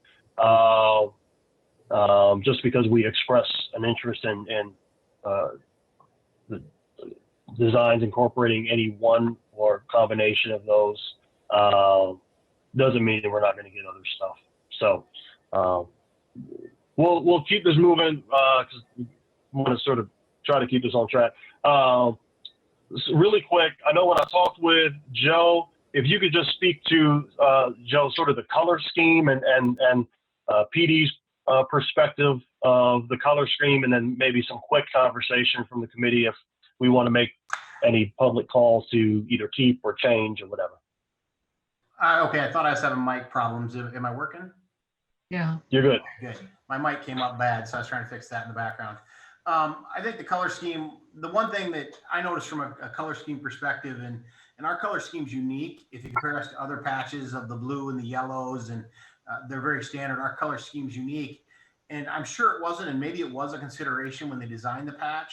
Just because we express an interest in the designs incorporating any one or combination of those, doesn't mean that we're not going to get other stuff. So we'll keep this moving because we want to sort of try to keep this on track. Really quick, I know when I talked with Joe, if you could just speak to Joe, sort of the color scheme and PD's perspective of the color scheme, and then maybe some quick conversation from the committee if we want to make any public calls to either keep or change or whatever. Okay, I thought I was having mic problems. Am I working? Yeah. You're good. Good. My mic came up bad, so I was trying to fix that in the background. I think the color scheme, the one thing that I noticed from a color scheme perspective, and our color scheme's unique. If you compare us to other patches of the blue and the yellows, and they're very standard, our color scheme's unique. And I'm sure it wasn't, and maybe it was a consideration when they designed the patch.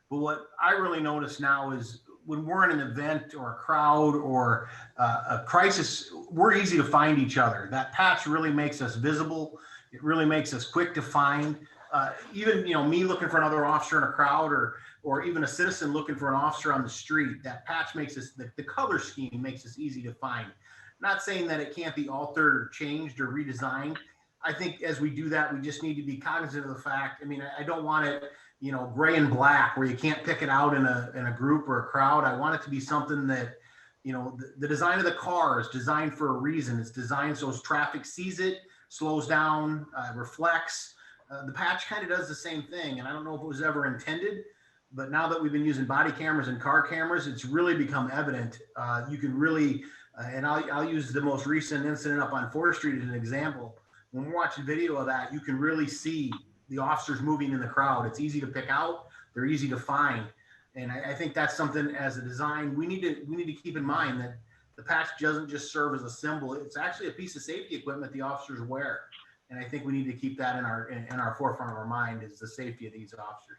But what I really notice now is when we're in an event or a crowd or a crisis, we're easy to find each other. That patch really makes us visible. It really makes us quick to find. Even me looking for another officer in a crowd, or even a citizen looking for an officer on the street, that patch makes us, the color scheme makes us easy to find. Not saying that it can't be altered or changed or redesigned. I think as we do that, we just need to be cognizant of the fact. I mean, I don't want it, gray and black where you can't pick it out in a group or a crowd. I want it to be something that, the design of the car is designed for a reason. It's designed so as traffic sees it, slows down, reflects. The patch kind of does the same thing. And I don't know if it was ever intended, but now that we've been using body cameras and car cameras, it's really become evident. You can really, and I'll use the most recent incident up on 4th Street as an example. When we're watching video of that, you can really see the officers moving in the crowd. It's easy to pick out. They're easy to find. And I think that's something as a design, we need to keep in mind that the patch doesn't just serve as a symbol. It's actually a piece of safety equipment the officers wear. And I think we need to keep that in our forefront of our mind, is the safety of these officers.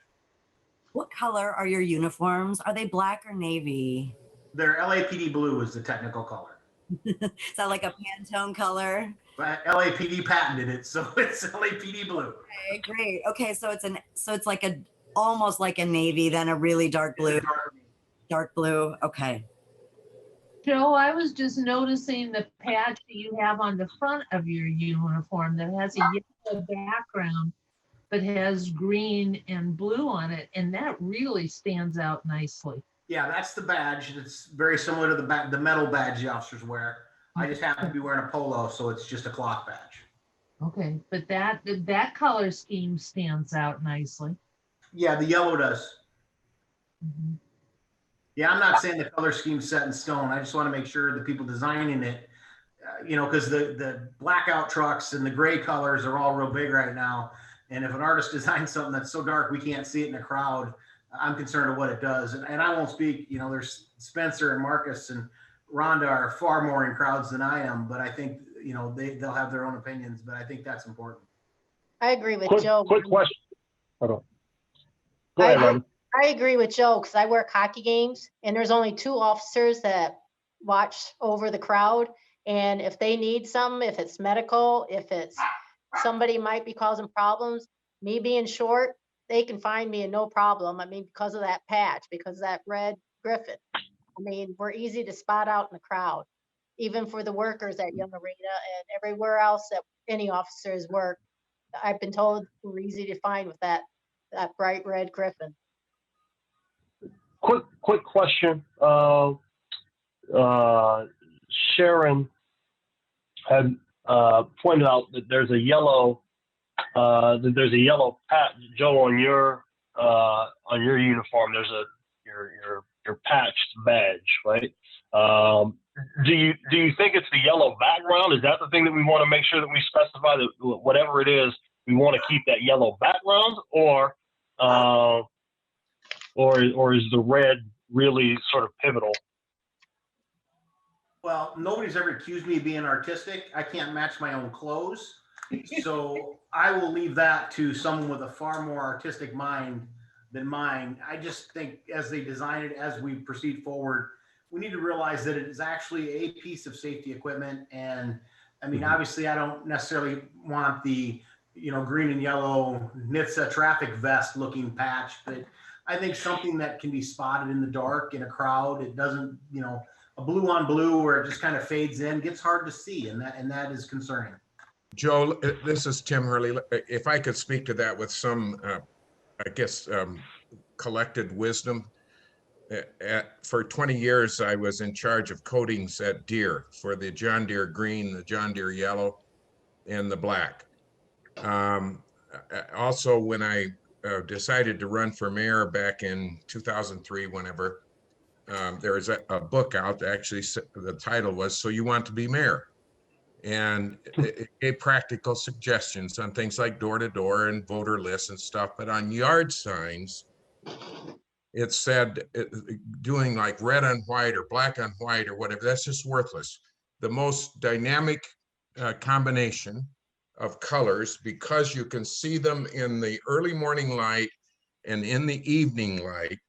What color are your uniforms? Are they black or navy? They're LAPD blue is the technical color. Is that like a Pantone color? But LAPD patented it, so it's LAPD blue. Okay, great. Okay, so it's like almost like a navy, then a really dark blue. Dark blue. Okay. Joe, I was just noticing the patch that you have on the front of your uniform that has a yellow background, but has green and blue on it, and that really stands out nicely. Yeah, that's the badge. It's very similar to the metal badge the officers wear. I just happen to be wearing a polo, so it's just a cloth badge. Okay, but that color scheme stands out nicely. Yeah, the yellow does. Mhm. Yeah, I'm not saying the color scheme's set in stone. I just want to make sure the people designing it, because the blackout trucks and the gray colors are all real big right now. And if an artist designs something that's so dark we can't see it in a crowd, I'm concerned of what it does. And I won't speak, there's Spencer and Marcus and Rhonda are far more in crowds than I am, but I think, they'll have their own opinions, but I think that's important. I agree with Quick Joe. question. Hold on. Go I ahead, agree, Lenny. I agree with Joe because I work hockey games and there's only 2 officers that watch over the crowd. And if they need something, if it's medical, if it's somebody might be causing problems, me being short, they can find me and no problem. I mean, because of that patch, because of that red griffin. I mean, we're easy to spot out in the crowd, even for the workers at Young Arena and everywhere else that any officers work. I've been told we're easy to find with that bright red griffin. Quick question. Sharon had pointed out that there's a yellow patch, Joe, on your uniform. There's your patched badge, right? Do you think it's the yellow background? Is that the thing that we want to make sure that we specify, that whatever it is, we want to keep that yellow background, or is the red really sort of pivotal? Well, nobody's ever accused me of being artistic. I can't match my own clothes. So I will leave that to someone with a far more artistic mind than mine. I just think as they design it, as we proceed forward, we need to realize that it is actually a piece of safety equipment. And I mean, obviously I don't necessarily want the, green and yellow NHTSA traffic vest looking patch, but I think something that can be spotted in the dark in a crowd, it doesn't, a blue on blue where it just kind of fades in, gets hard to see. And that is concerning. Joe, this is Tim Hurley. If I could speak to that with some, collected wisdom. For 20 years, I was in charge of coatings at Deere for the John Deere green, the John Deere yellow, and the black. Also, when I decided to run for mayor back in 2003, whenever, there was a book out, actually, the title was "So You Want to Be Mayor?" And it gave practical suggestions on things like door-to-door and voter lists and stuff. But on yard signs, it said doing like red on white or black on white or whatever, that's just worthless. The most dynamic combination of colors, because you can see them in the early morning light and in the evening light,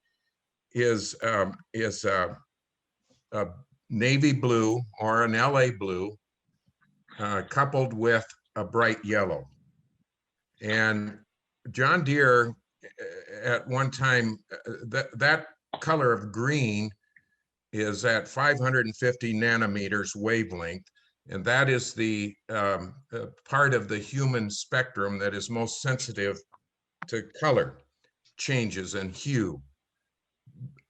is a navy blue or an LA blue coupled with a bright yellow. And John Deere at one time, that color of green is at 550 nanometers wavelength. And that is the part of the human spectrum that is most sensitive to color changes and hue.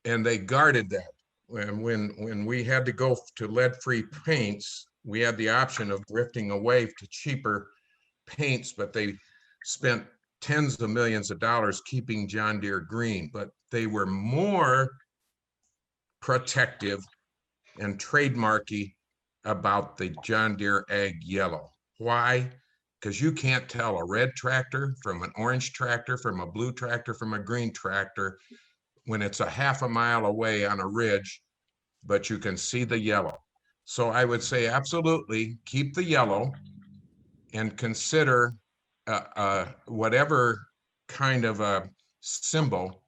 And they guarded that. When we had to go to lead-free paints, we had the option of drifting away to cheaper paints, but they spent tens of millions of dollars keeping John Deere green, but they were more protective and trademarky about the John Deere Ag yellow. Why? Because you can't tell a red tractor from an orange tractor, from a blue tractor, from a green tractor when it's a half a mile away on a ridge, but you can see the yellow. So I would say absolutely keep the yellow and consider whatever kind of a symbol.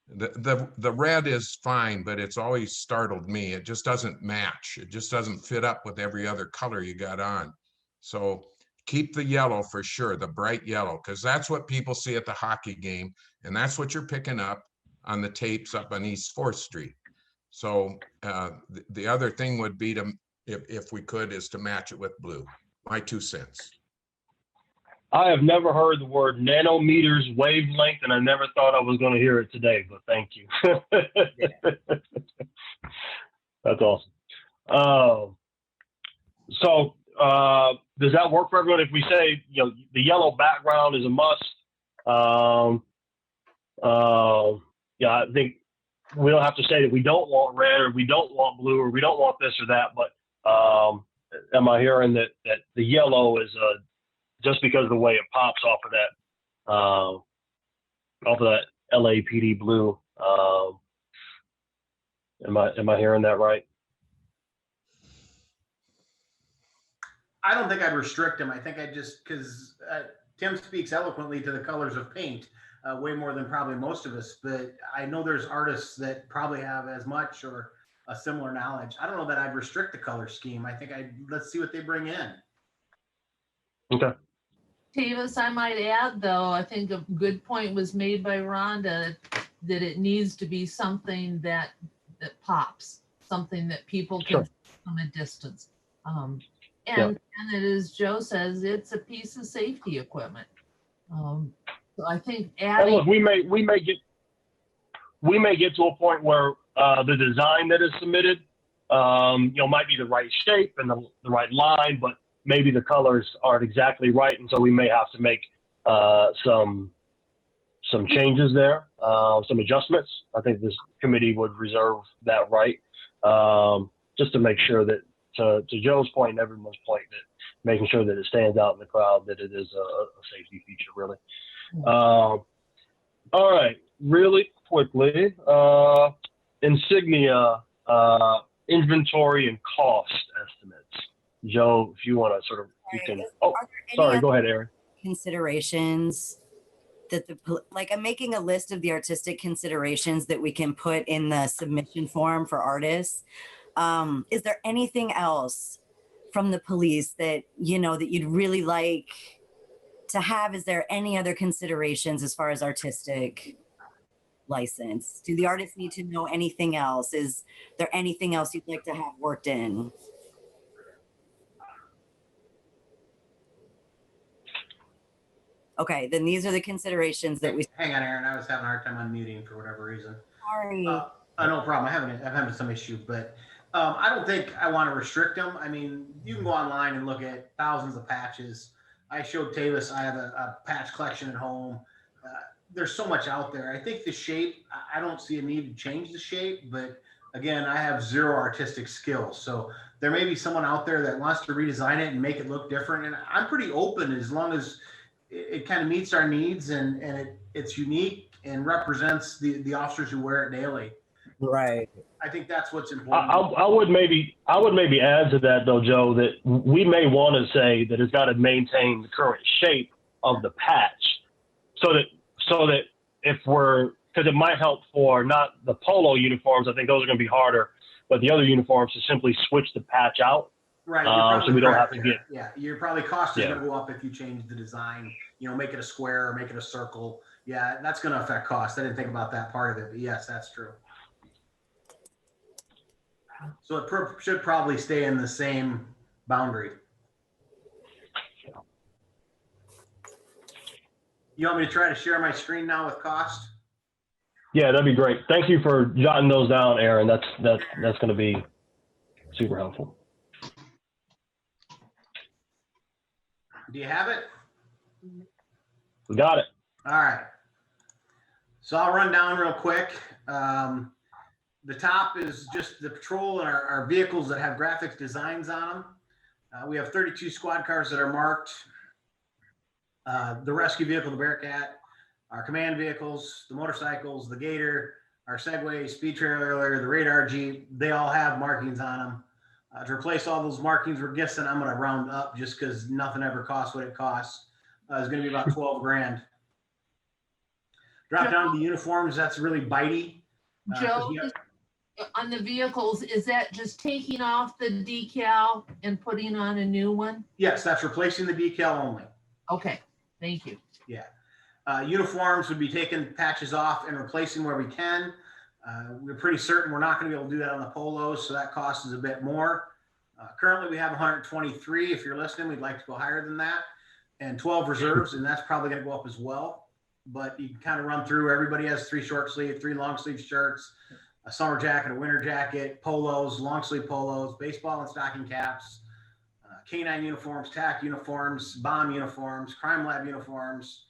The red is fine, but it's always startled me. It just doesn't match. It just doesn't fit up with every other color you got on. So keep the yellow for sure, the bright yellow, because that's what people see at the hockey game. And that's what you're picking up on the tapes up on East 4th Street. So the other thing would be to, if we could, is to match it with blue. My 2 cents. I have never heard the word nanometers wavelength, and I never thought I was going to hear it today, but thank you. That's awesome. Does that work for everyone if we say, the yellow background is a must? Yeah, I think we don't have to say that we don't want red or we don't want blue or we don't want this or that, but am I hearing that the yellow is just because of the way it pops off of that LAPD blue? Am I hearing that right? I don't think I'd restrict them. I think I just, because Tim speaks eloquently to the colors of paint, way more than probably most of us, but I know there's artists that probably have as much or a similar knowledge. I don't know that I'd restrict the color scheme. I think let's see what they bring in. Okay. Tavis, I might add, though, I think a good point was made by Rhonda that it needs to be something that pops, something that people can see from a distance. And it is, Joe says, it's a piece of safety equipment. So I think adding. And look, we may get to a point where the design that is submitted, might be the right shape and the right line, but maybe the colors aren't exactly right, and so we may have to make some changes there, some adjustments. I think this committee would reserve that right, just to make sure that, to Joe's point and everyone's point, that making sure that it stands out in the crowd, that it is a safety feature, really. All right, really quickly, insignia, inventory and cost estimates. Joe, if you want to sort of, you can. Oh, sorry, go ahead, Aaron. Considerations that I'm making a list of the artistic considerations that we can put in the submission form for artists. Is there anything else from the police that, that you'd really like to have? Is there any other considerations as far as artistic license? Do the artists need to know anything else? Is there anything else you'd like to have worked in? Okay, then these are the considerations that we. Hang on, Aaron. I was having a hard time unmuting for whatever reason. Sorry. No problem. I'm having some issue, but I don't think I want to restrict them. I mean, you can go online and look at thousands of patches. I showed Tavis, I have a patch collection at home. There's so much out there. I think the shape, I don't see a need to change the shape, but again, I have zero artistic skills. So there may be someone out there that wants to redesign it and make it look different. And I'm pretty open as long as it kind of meets our needs and it's unique and represents the officers who wear it daily. Right. I think that's what's important. I would maybe add to that though, Joe, that we may want to say that it's got to maintain the current shape of the patch, so that if because it might help for not the polo uniforms. I think those are going to be harder, but the other uniforms to simply switch the patch out. Right. So we don't have to get. Yeah. Your probably cost is going to go up if you change the design, make it a square or make it a circle. Yeah. That's going to affect cost. I didn't think about that part of it, but yes, that's true. So it should probably stay in the same boundary. You want me to try to share my screen now with cost? Yeah, that'd be great. Thank you for jotting those down, Aaron. That's going to be super helpful. Do you have it? We got it. All right. So I'll run down real quick. The top is just the patrol and our vehicles that have graphics designs on them. We have 32 squad cars that are marked. The rescue vehicle, the Bearcat, our command vehicles, the motorcycles, the Gator, our Segway, speed trailer, the radar Jeep, they all have markings on them. To replace all those markings, we're guessing I'm going to round up just because nothing ever costs what it costs. It's going to be about 12 grand. Drop down to the uniforms. That's really bitey. Joe, on the vehicles, is that just taking off the decal and putting on a new one? Yes, that's replacing the decal only. Okay, thank you. Yeah. Uniforms would be taking patches off and replacing where we can. We're pretty certain we're not going to be able to do that on the polos, so that cost is a bit more. Currently, we have 123. If you're listening, we'd like to go higher than that, and 12 reserves, and that's probably going to go up as well. But you can kind of run through. Everybody has 3 short sleeve, 3 long sleeve shirts, a summer jacket, a winter jacket, polos, long sleeve polos, baseball and stocking caps, K9 uniforms, TAC uniforms, bomb uniforms, crime lab uniforms,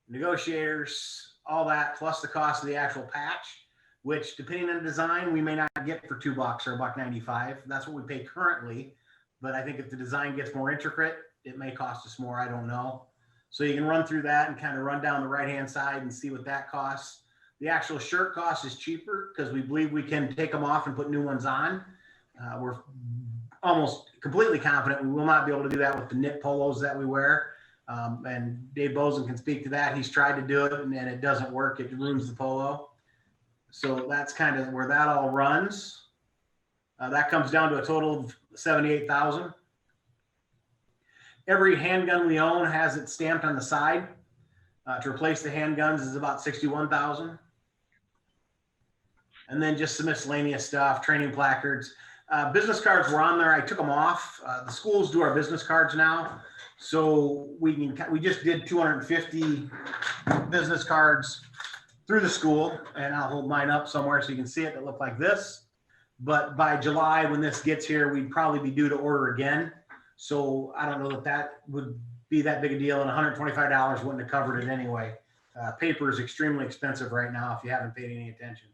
negotiators, all that, plus the cost of the actual patch, which depending on the design, we may not get for $2 or $1.95. That's what we pay currently. But I think if the design gets more intricate, it may cost us more. I don't know. So you can run through that and kind of run down the right-hand side and see what that costs. The actual shirt cost is cheaper because we believe we can take them off and put new ones on. We're almost completely confident we will not be able to do that with the knit polos that we wear. And Dave Bozen can speak to that. He's tried to do it and it doesn't work. It ruins the polo. So that's kind of where that all runs. That comes down to a total of $78,000. Every handgun we own has it stamped on the side. To replace the handguns is about $61,000. And then just some miscellaneous stuff, training placards. Business cards were on there. I took them off. The schools do our business cards now. So we just did 250 business cards through the school, and I'll hold mine up somewhere so you can see it. That look like this. But by July, when this gets here, we'd probably be due to order again. So I don't know that that would be that big a deal, and $125 wouldn't have covered it anyway. Paper is extremely expensive right now if you haven't paid any attention.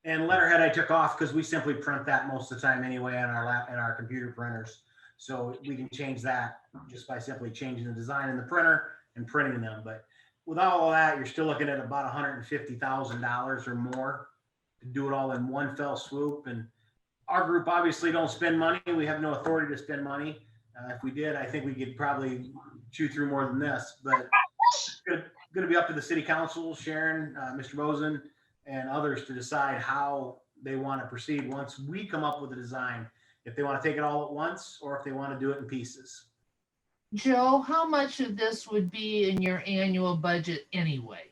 And letterhead I took off because we simply print that most of the time anyway on our computer printers. So we can change that just by simply changing the design in the printer and printing them. But with all of that, you're still looking at about $150,000 or more to do it all in one fell swoop. And our group obviously don't spend money. We have no authority to spend money. If we did, I think we could probably chew through more than this. But it's going to be up to the city council, Sharon, Mr. Bozen, and others to decide how they want to proceed once we come up with a design. If they want to take it all at once or if they want to do it in pieces. Joe, how much of this would be in your annual budget anyway?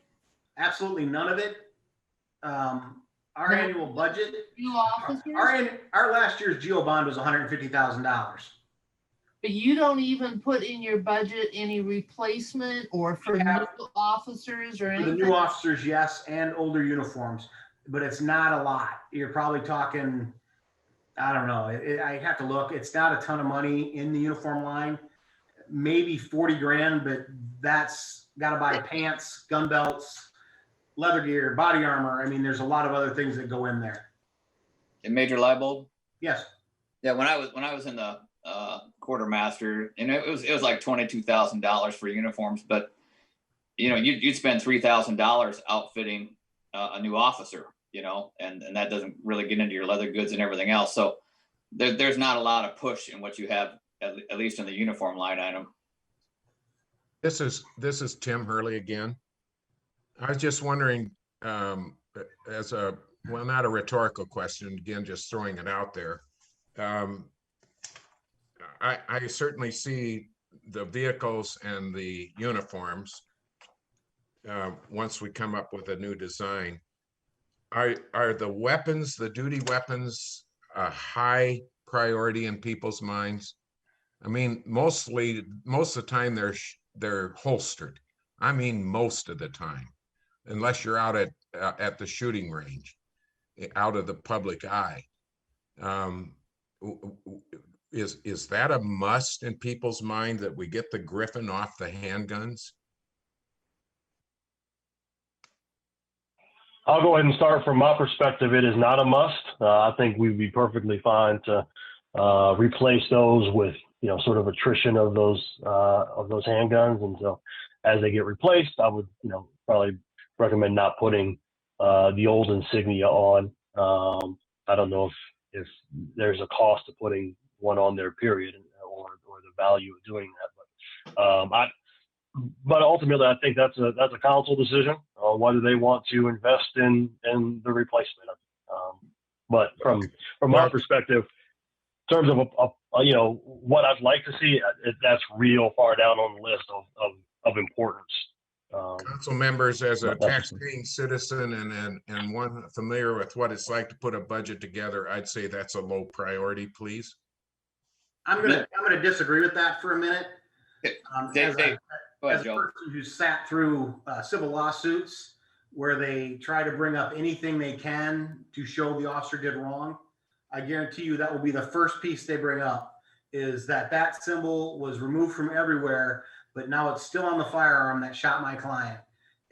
Absolutely none of it. Our annual budget, New officers? our last year's GEO bond was $150,000. But you don't even put in your budget any replacement or for new officers or For anything? the new officers, yes, and older uniforms, but it's not a lot. You're probably talking, I don't know, I have to look. It's not a ton of money in the uniform line, maybe 40 grand, but that's got to buy pants, gun belts, leather gear, body armor. I mean, there's a lot of other things that go in there. And Major Leibold? Yes. Yeah, when I was in the quartermaster, and it was like $22,000 for uniforms, but you know, you'd spend $3,000 outfitting a new officer, you know, and that doesn't really get into your leather goods and everything else. So there's not a lot of push in what you have, at least in the uniform line item. This is Tim Hurley again. I was just wondering, as a, well, not a rhetorical question, again, just throwing it out there. I certainly see the vehicles and the uniforms once we come up with a new design. Are the weapons, the duty weapons, a high priority in people's minds? I mean, most of the time they're holstered. I mean, most of the time, unless you're out at the shooting range, out of the public eye. Is that a must in people's mind that we get the Griffin off the handguns? I'll go ahead and start. From my perspective, it is not a must. I think we'd be perfectly fine to replace those with, you know, sort of attrition of those handguns. And so as they get replaced, I would, you know, probably recommend not putting the old insignia on. I don't know if there's a cost to putting one on there, period, or the value of doing that. But ultimately, I think that's a council decision on whether they want to invest in the replacement. But from our perspective, in terms of you know, what I'd like to see, that's real far down on the list of importance. Council members, as a But that's- tax-paying citizen and one familiar with what it's like to put a budget together, I'd say that's a low priority, please. I'm gonna disagree with that for a minute. Dave, go As ahead, a Joe. person who sat through civil lawsuits where they try to bring up anything they can to show the officer did wrong, I guarantee you that will be the first piece they bring up, is that symbol was removed from everywhere, but now it's still on the firearm that shot my client.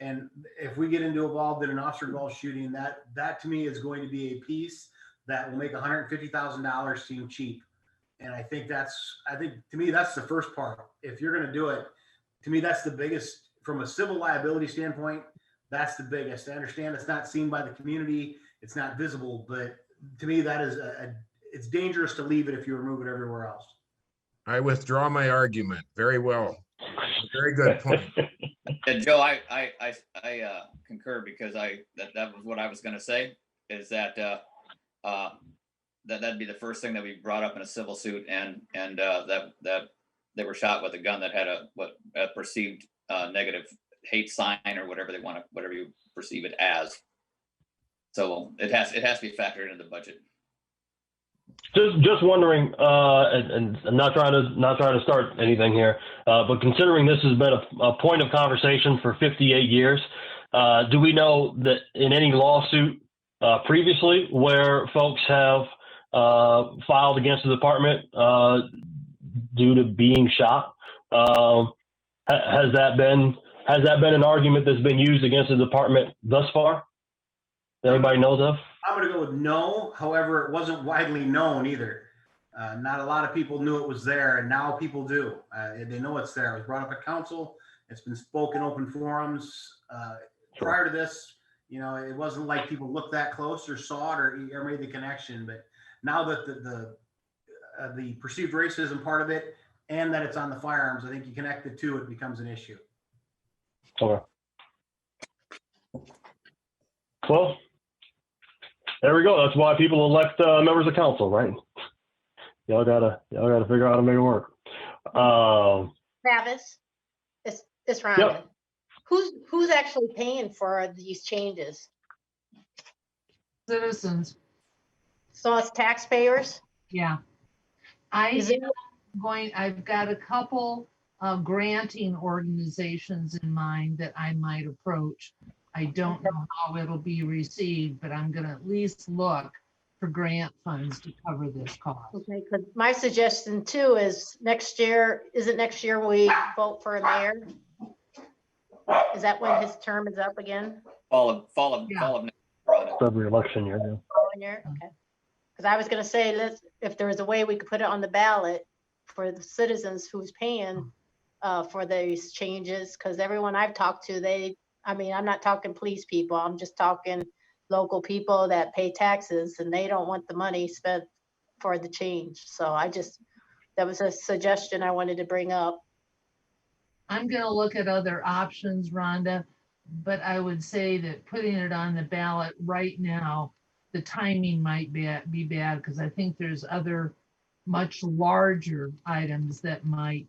And if we get involved in an officer involved shooting, that to me is going to be a piece that will make $150,000 seem cheap. And I think to me, that's the first part. If you're going to do it, to me, that's the biggest from a civil liability standpoint. That's the biggest. I understand it's not seen by the community. It's not visible, but to me, that is it's dangerous to leave it if you remove it everywhere else. I withdraw my argument. Very well. Very good point. Yeah, Joe, I concur, because that was what I was going to say, is that that'd be the first thing that we brought up in a civil suit, and that they were shot with a gun that had a perceived negative hate sign, or whatever you perceive it as. So it has to be factored into the budget. Just wondering, and I'm not trying to start anything here, but considering this has been a point of conversation for 58 years, do we know that in any lawsuit previously where folks have filed against the department due to being shot, has that been an argument that's been used against the department thus far that anybody knows of? I'm going to go with no. However, it wasn't widely known either. Not a lot of people knew it was there, and now people do. They know it's there. It was brought up at council. It's been spoken open forums. Prior to this, it wasn't like people looked that close or saw it or made the connection. But now that the perceived racism part of it and that it's on the firearms, I think you connect the two, it becomes an issue. Okay. Well, there we go. That's why people elect members of council, right? Y'all gotta figure out how to make it work. Travis, it's Rhonda. Yep. Who's actually paying for these changes? Citizens, So it's taxpayers? yeah. I've got a couple of granting organizations in mind that I might approach. I don't know how it'll be received, but I'm gonna at least look for grant funds to cover this cost. Okay, because my suggestion too is next year we vote for a mayor? Is that when his term is up again? Fall of Every election year. Yeah. Following year? Okay. Because I was gonna say, if there was a way we could put it on the ballot for the citizens who's paying for these changes, because everyone I've talked to, I'm not talking police people, I'm just talking local people that pay taxes, and they don't want the money spent for the change. So that was a suggestion I wanted to bring up. I'm gonna look at other options, Rhonda, but I would say that putting it on the ballot right now, the timing might be bad, because I think there's other much larger items that might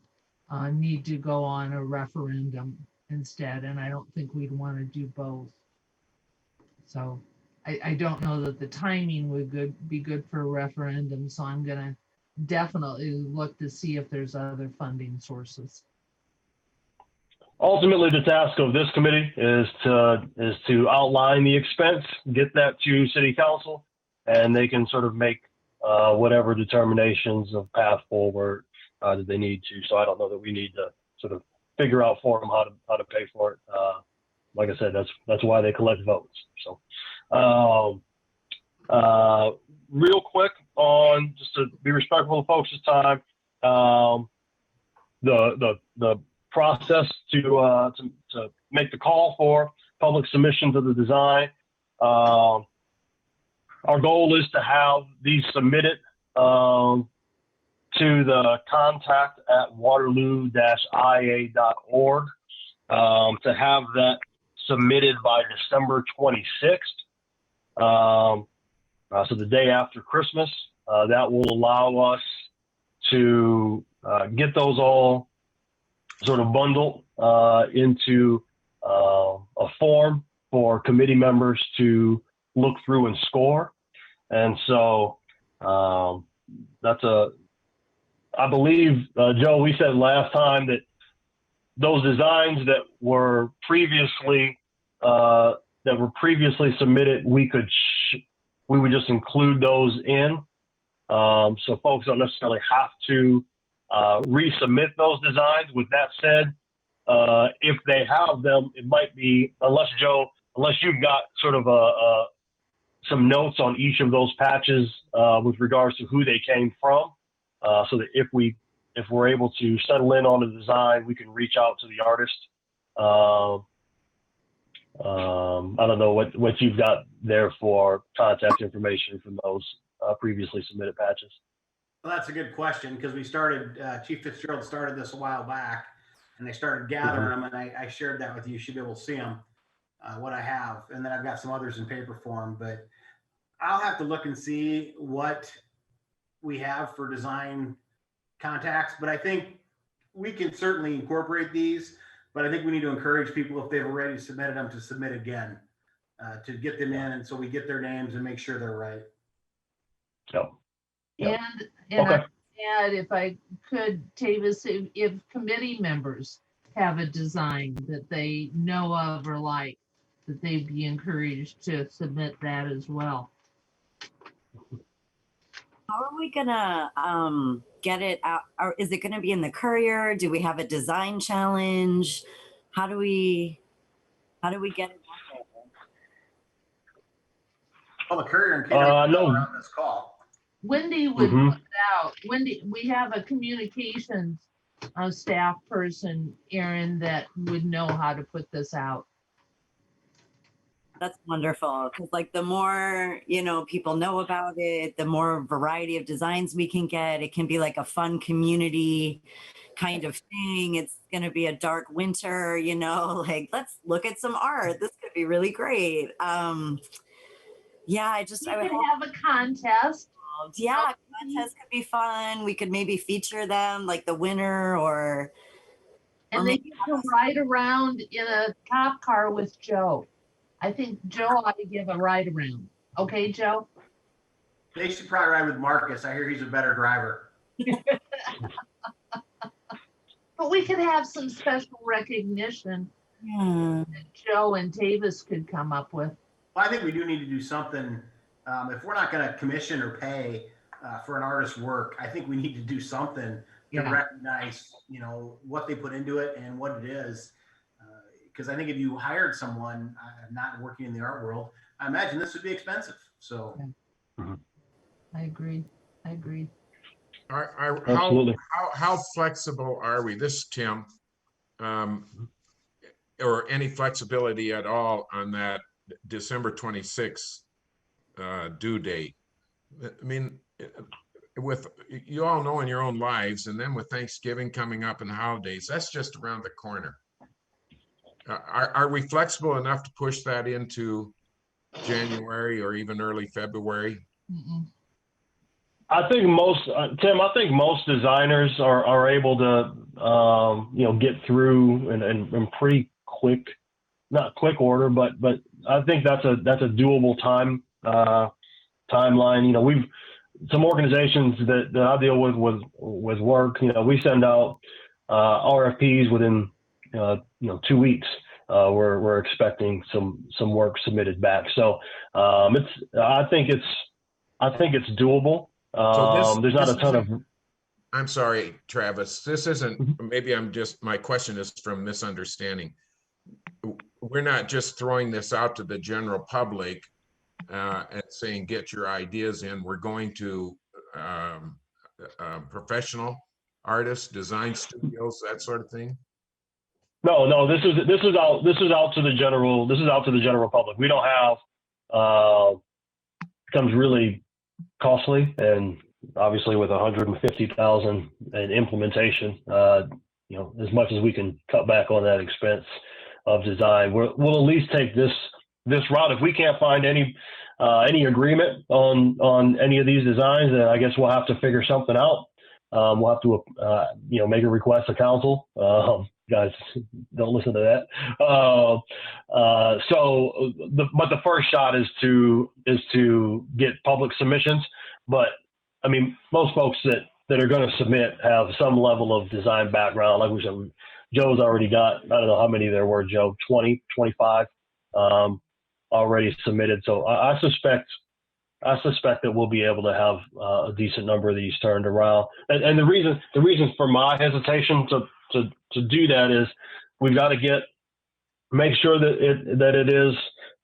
need to go on a referendum instead, and I don't think we'd want to do both. So I don't know that the timing would be good for a referendum, so I'm gonna definitely look to see if there's other funding sources. Ultimately, the task of this committee is to outline the expense, get that to city council, and they can sort of make whatever determinations of path forward that they need to. So I don't know that we need to sort of figure out for them how to pay for it. Like I said, that's why they collect votes. So real quick, on just to be respectful of folks' time, the process to make the call for public submissions of the design. Our goal is to have these submitted to the contact@waterloo-ia.org, to have that submitted by December 26th. So the day after Christmas. That will allow us to get those all sort of bundled into a form for committee members to look through and score. And so I believe, Joe, we said last time that those designs that were previously submitted, we would just include those in. So folks don't necessarily have to resubmit those designs. With that said, if they have them, it might be, unless you've got sort of some notes on each of those patches with regards to who they came from, so that if we're able to settle in on a design, we can reach out to the artist. I don't know what you've got there for contact information from those previously submitted patches. Well, that's a good question, because we started, Chief Fitzgerald started this a while back, and they started gathering them, and I shared that with you. You should be able to see them, what I have. And then I've got some others in paper form, but I'll have to look and see what we have for design contacts. But I think we can certainly incorporate these, but I think we need to encourage people, if they've already submitted them, to submit again, to get them in. And so we get their names and make sure they're right. So, yeah. And Okay. I add, if I could, Tavis, if committee members have a design that they know of or like, that they'd be encouraged to submit that as well. How are we gonna get it out? Or is it gonna be in the Courier? Do we have a design challenge? How do we get it out there? Well, the Courier and Keener no. are on this call. Wendy would put it out. Wendy, we have a communications staff person, Erin, that would know how to put this out. That's wonderful, because like the more people know about it, the more variety of designs we can get. It can be like a fun community kind of thing. It's going to be a dark winter, like let's look at some art. This could be really great. Yeah, We could have a contest. Yeah, contest could be fun. We could maybe feature them, like the winner, or they get to ride around in a cop car with Joe. I think Joe ought to give a ride around. Okay, Joe? They should probably ride with Marcus. I hear he's a better driver. But we could have some special recognition that Joe and Tavis could come up with. Well, I think we do need to do something. If we're not going to commission or pay for an artist's work, I think we need to do something to recognize, what they put into it and what it is. Because I think if you hired someone not working in the art world, I imagine this would be expensive. So, I agree. Absolutely. How flexible are we? This is Tim, or any flexibility at all on that December 26th due date? I mean, with you all know in your own lives, and then with Thanksgiving coming up and holidays, that's just around the corner. Are we flexible enough to push that into January or even early February? I think Tim, I think most designers are able to, get through in pretty quick, not quick order, but I think that's a doable timeline. We've some organizations that I deal with work. We send out RFPs within 2 weeks. We're expecting some work submitted back. So I think it's doable. There's not a ton of. I'm sorry, Travis. This isn't. Maybe my question is from misunderstanding. We're not just throwing this out to the general public and saying get your ideas in. We're going to professional artists, design studios, that sort of thing. No, this is out to the general public. We don't have becomes really costly, and obviously with 150,000 in implementation, as much as we can cut back on that expense of design, we'll at least take this route. If we can't find any agreement on any of these designs, then I guess we'll have to figure something out. We'll have to make a request to council. guys don't listen to that. But the first shot is to get public submissions. But I mean, most folks that are going to submit have some level of design background. Like we said, Joe's already got, I don't know how many there were, Joe, 20, 25 already submitted. So I suspect that we'll be able to have a decent number of these turned around. And the reason for my hesitation to do that is we've got to make sure that it is,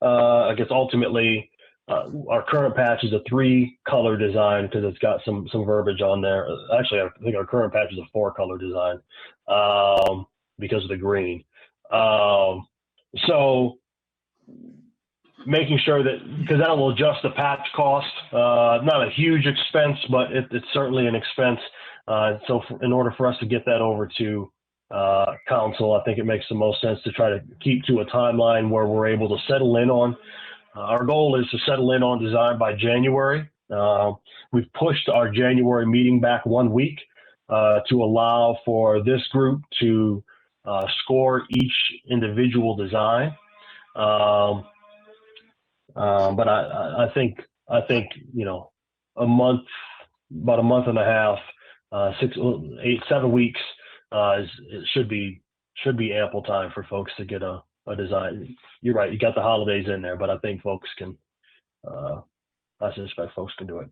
I guess ultimately, our current patch is a 3-color design because it's got some verbiage on there. Actually, I think our current patch is a 4-color design because of the green. So making sure that, because that will adjust the patch cost, not a huge expense, but it's certainly an expense. So in order for us to get that over to council, I think it makes the most sense to try to keep to a timeline where we're able to settle in on. Our goal is to settle in on design by January. We've pushed our January meeting back 1 week to allow for this group to score each individual design. But I think a month, about a month and a half, 6, 8, 7 weeks it should be ample time for folks to get a design. You're right, you got the holidays in there, but I think folks can. I suspect folks can do it.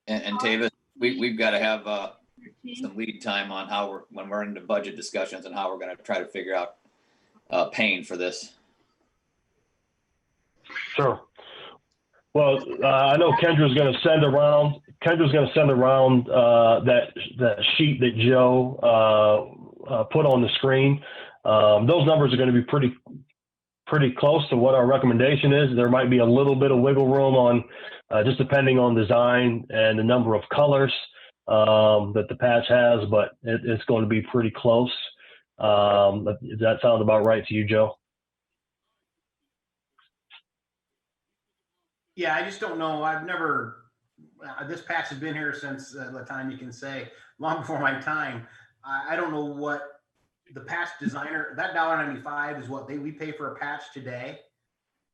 And Tavis, we've got to have some lead time on when we're into budget discussions and how we're going to try to figure out paying for this. Sure. Well, I know Kendra's going to send around. That sheet that Joe put on the screen. Those numbers are going to be pretty close to what our recommendation is. There might be a little bit of wiggle room on just depending on design and the number of colors that the patch has, but it's going to be pretty close. Does that sound about right to you, Joe? Yeah, I just don't know. I've never, this patch has been here since the time you can say, long before my time. I don't know what the patch designer, that $1.95 is what we pay for a patch today.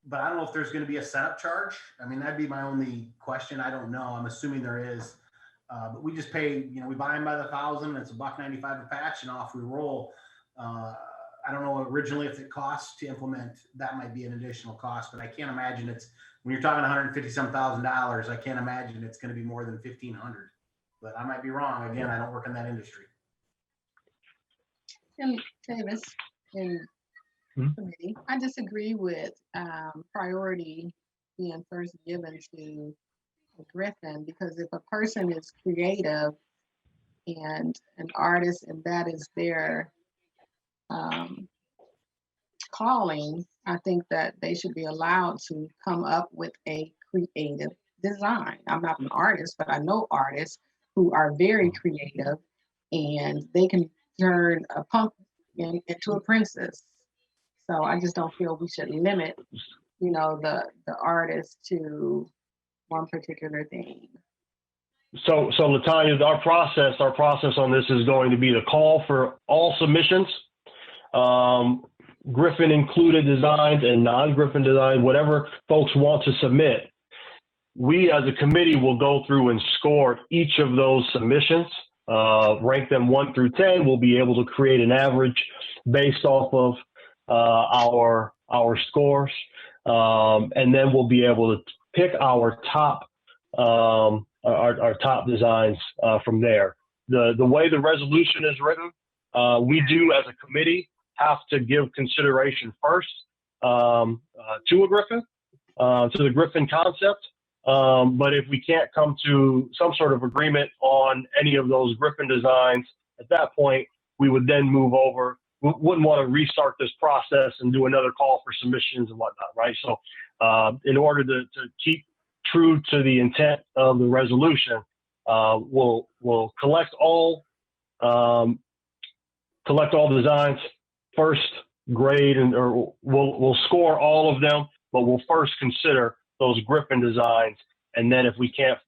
But I don't know if there's going to be a setup charge. I mean, that'd be my only question. I don't know. I'm assuming there is. But we just pay, we buy them by the 1,000. It's $1.95 a patch and off we roll. I don't know originally if it costs to implement, that might be an additional cost, but I can't imagine when you're talking $150,000, I can't imagine it's going to be more than $1,500, but I might be wrong. Again, I don't work in that industry. And Davis, in committee, I disagree with priority being first given to Griffin, because if a person is creative and an artist and that is their calling, I think that they should be allowed to come up with a creative design. I'm not an artist, but I know artists who are very creative and they can turn a pumpkin into a princess. So I just don't feel we should limit, the artist to one particular thing. So Latanya, our process on this is going to be to call for all submissions, Griffin included designs and non-Griffin designs, whatever folks want to submit. We as a committee will go through and score each of those submissions, rank them 1 through 10. We'll be able to create an average based off of our scores, and then we'll be able to pick our top designs from there. The way the resolution is written, we do as a committee have to give consideration first to a Griffin, to the Griffin concept. But if we can't come to some sort of agreement on any of those Griffin designs, at that point, we would then move over. We wouldn't want to restart this process and do another call for submissions and whatnot, right? So in order to keep true to the intent of the resolution, we'll collect all designs, first grade, or we'll score all of them, but we'll first consider those Griffin designs, and then if we can't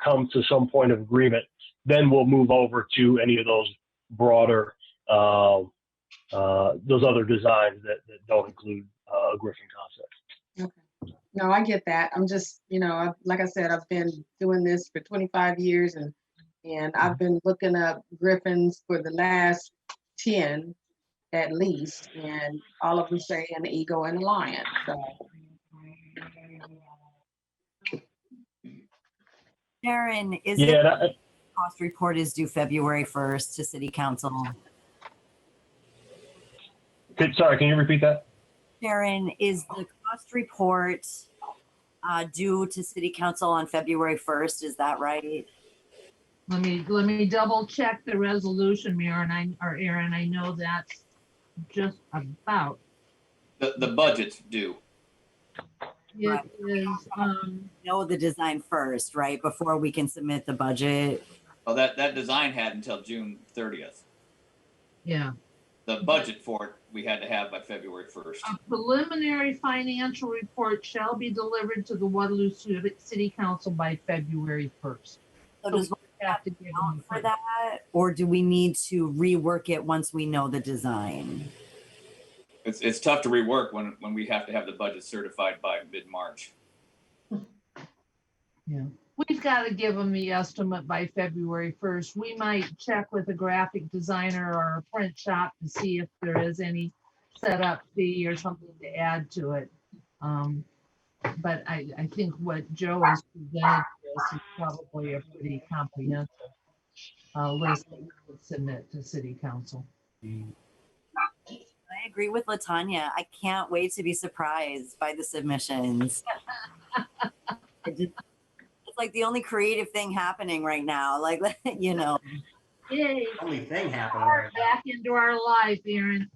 come to some point of agreement, then we'll move over to any of those broader those other designs that don't include a Griffin concept. Okay. No, I get that. I'm just, like I said, I've been doing this for 25 years and I've been looking up Griffins for the last 10 at least, and all of them say an eagle and a lion. So Sharon, is Yeah, the cost report is due February 1st to City Council? sorry, can you repeat that? Sharon, is the cost report due to City Council on February 1st? Is that right? Let me double check the resolution, Aaron. I know that's just about. The budget's due. It Right. is, Know the design first, right? Before we can submit the budget. Well, that design had until June 30th. yeah. The budget for it, we had to have by February 1st. A preliminary financial report shall be delivered to the Waterloo City Council by February 1st. So does we have to give them for that, or do we need to rework it once we know the design? It's tough to rework when we have to have the budget certified by mid-March. Yeah. We've got to give them the estimate by February 1st. We might check with a graphic designer or a print shop to see if there is any setup fee or something to add to it. But I think what Joe has presented to us is probably a pretty comprehensive list that we would submit to City Council. I agree with LaTanya. I can't wait to be surprised by the submissions. It's like the only creative thing happening right now. Like, Yay. Only thing happening right now. Back into our life, Aaron.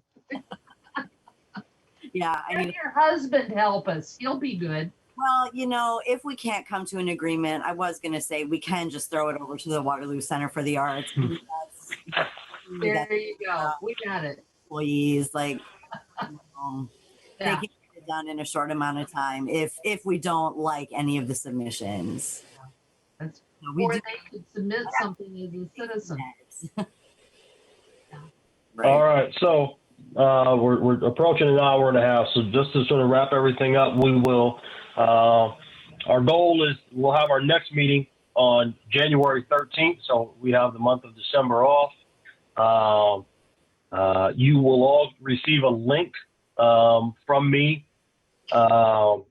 Yeah, I mean, Have your husband help us. He'll be good. well, if we can't come to an agreement, I was going to say we can just throw it over to the Waterloo Center for the Arts. There you go. We got it. Employees, they can get it done in a short amount of time if we don't like any of the submissions. That's, We or do- they could submit something as a citizen. Right. All right, so we're approaching an hour and a half. So just to sort of wrap everything up, we will. Our goal is we'll have our next meeting on January 13th. So we have the month of December off. You will all receive a link from me. It'll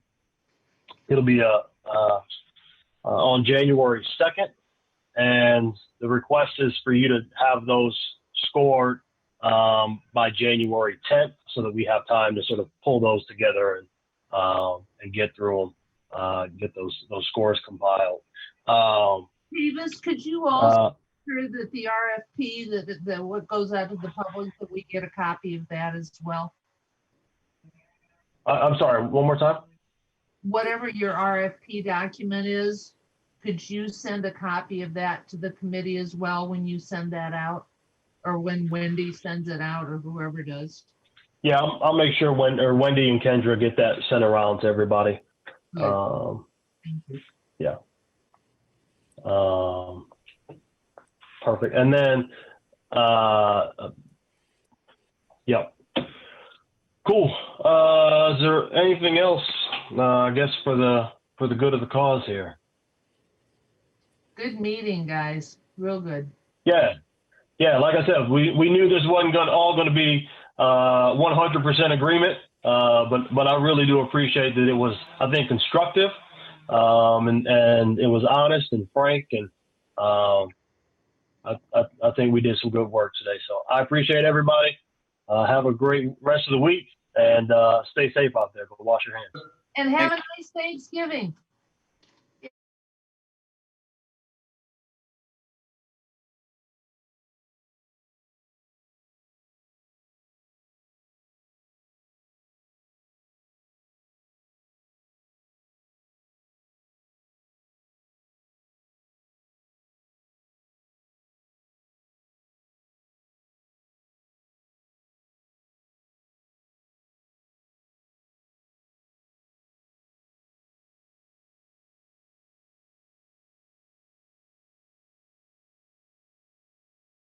be on January 2nd, and the request is for you to have those scored by January 10th, so that we have time to sort of pull those together and get through them, get those scores compiled. Davis, could you also sure that the RFP that what goes out to the public, that we get a copy of that as well? I'm sorry, one more time. Whatever your RFP document is, could you send a copy of that to the committee as well when you send that out? Or when Wendy sends it out, or whoever does? Yeah, I'll make sure Wendy and Kendra get that sent around to everybody. Thank you. Yeah. Perfect. And then, yeah. Cool. Is there anything else, I guess, for the good of the cause here? Good meeting, guys. Real good. Yeah. Yeah. Like I said, we knew this wasn't all going to be 100% agreement, but I really do appreciate that it was, I think, constructive, and it was honest and frank, and I think we did some good work today. So I appreciate everybody. Have a great rest of the week, and stay safe out there. Go wash your hands. And have a nice Thanksgiving.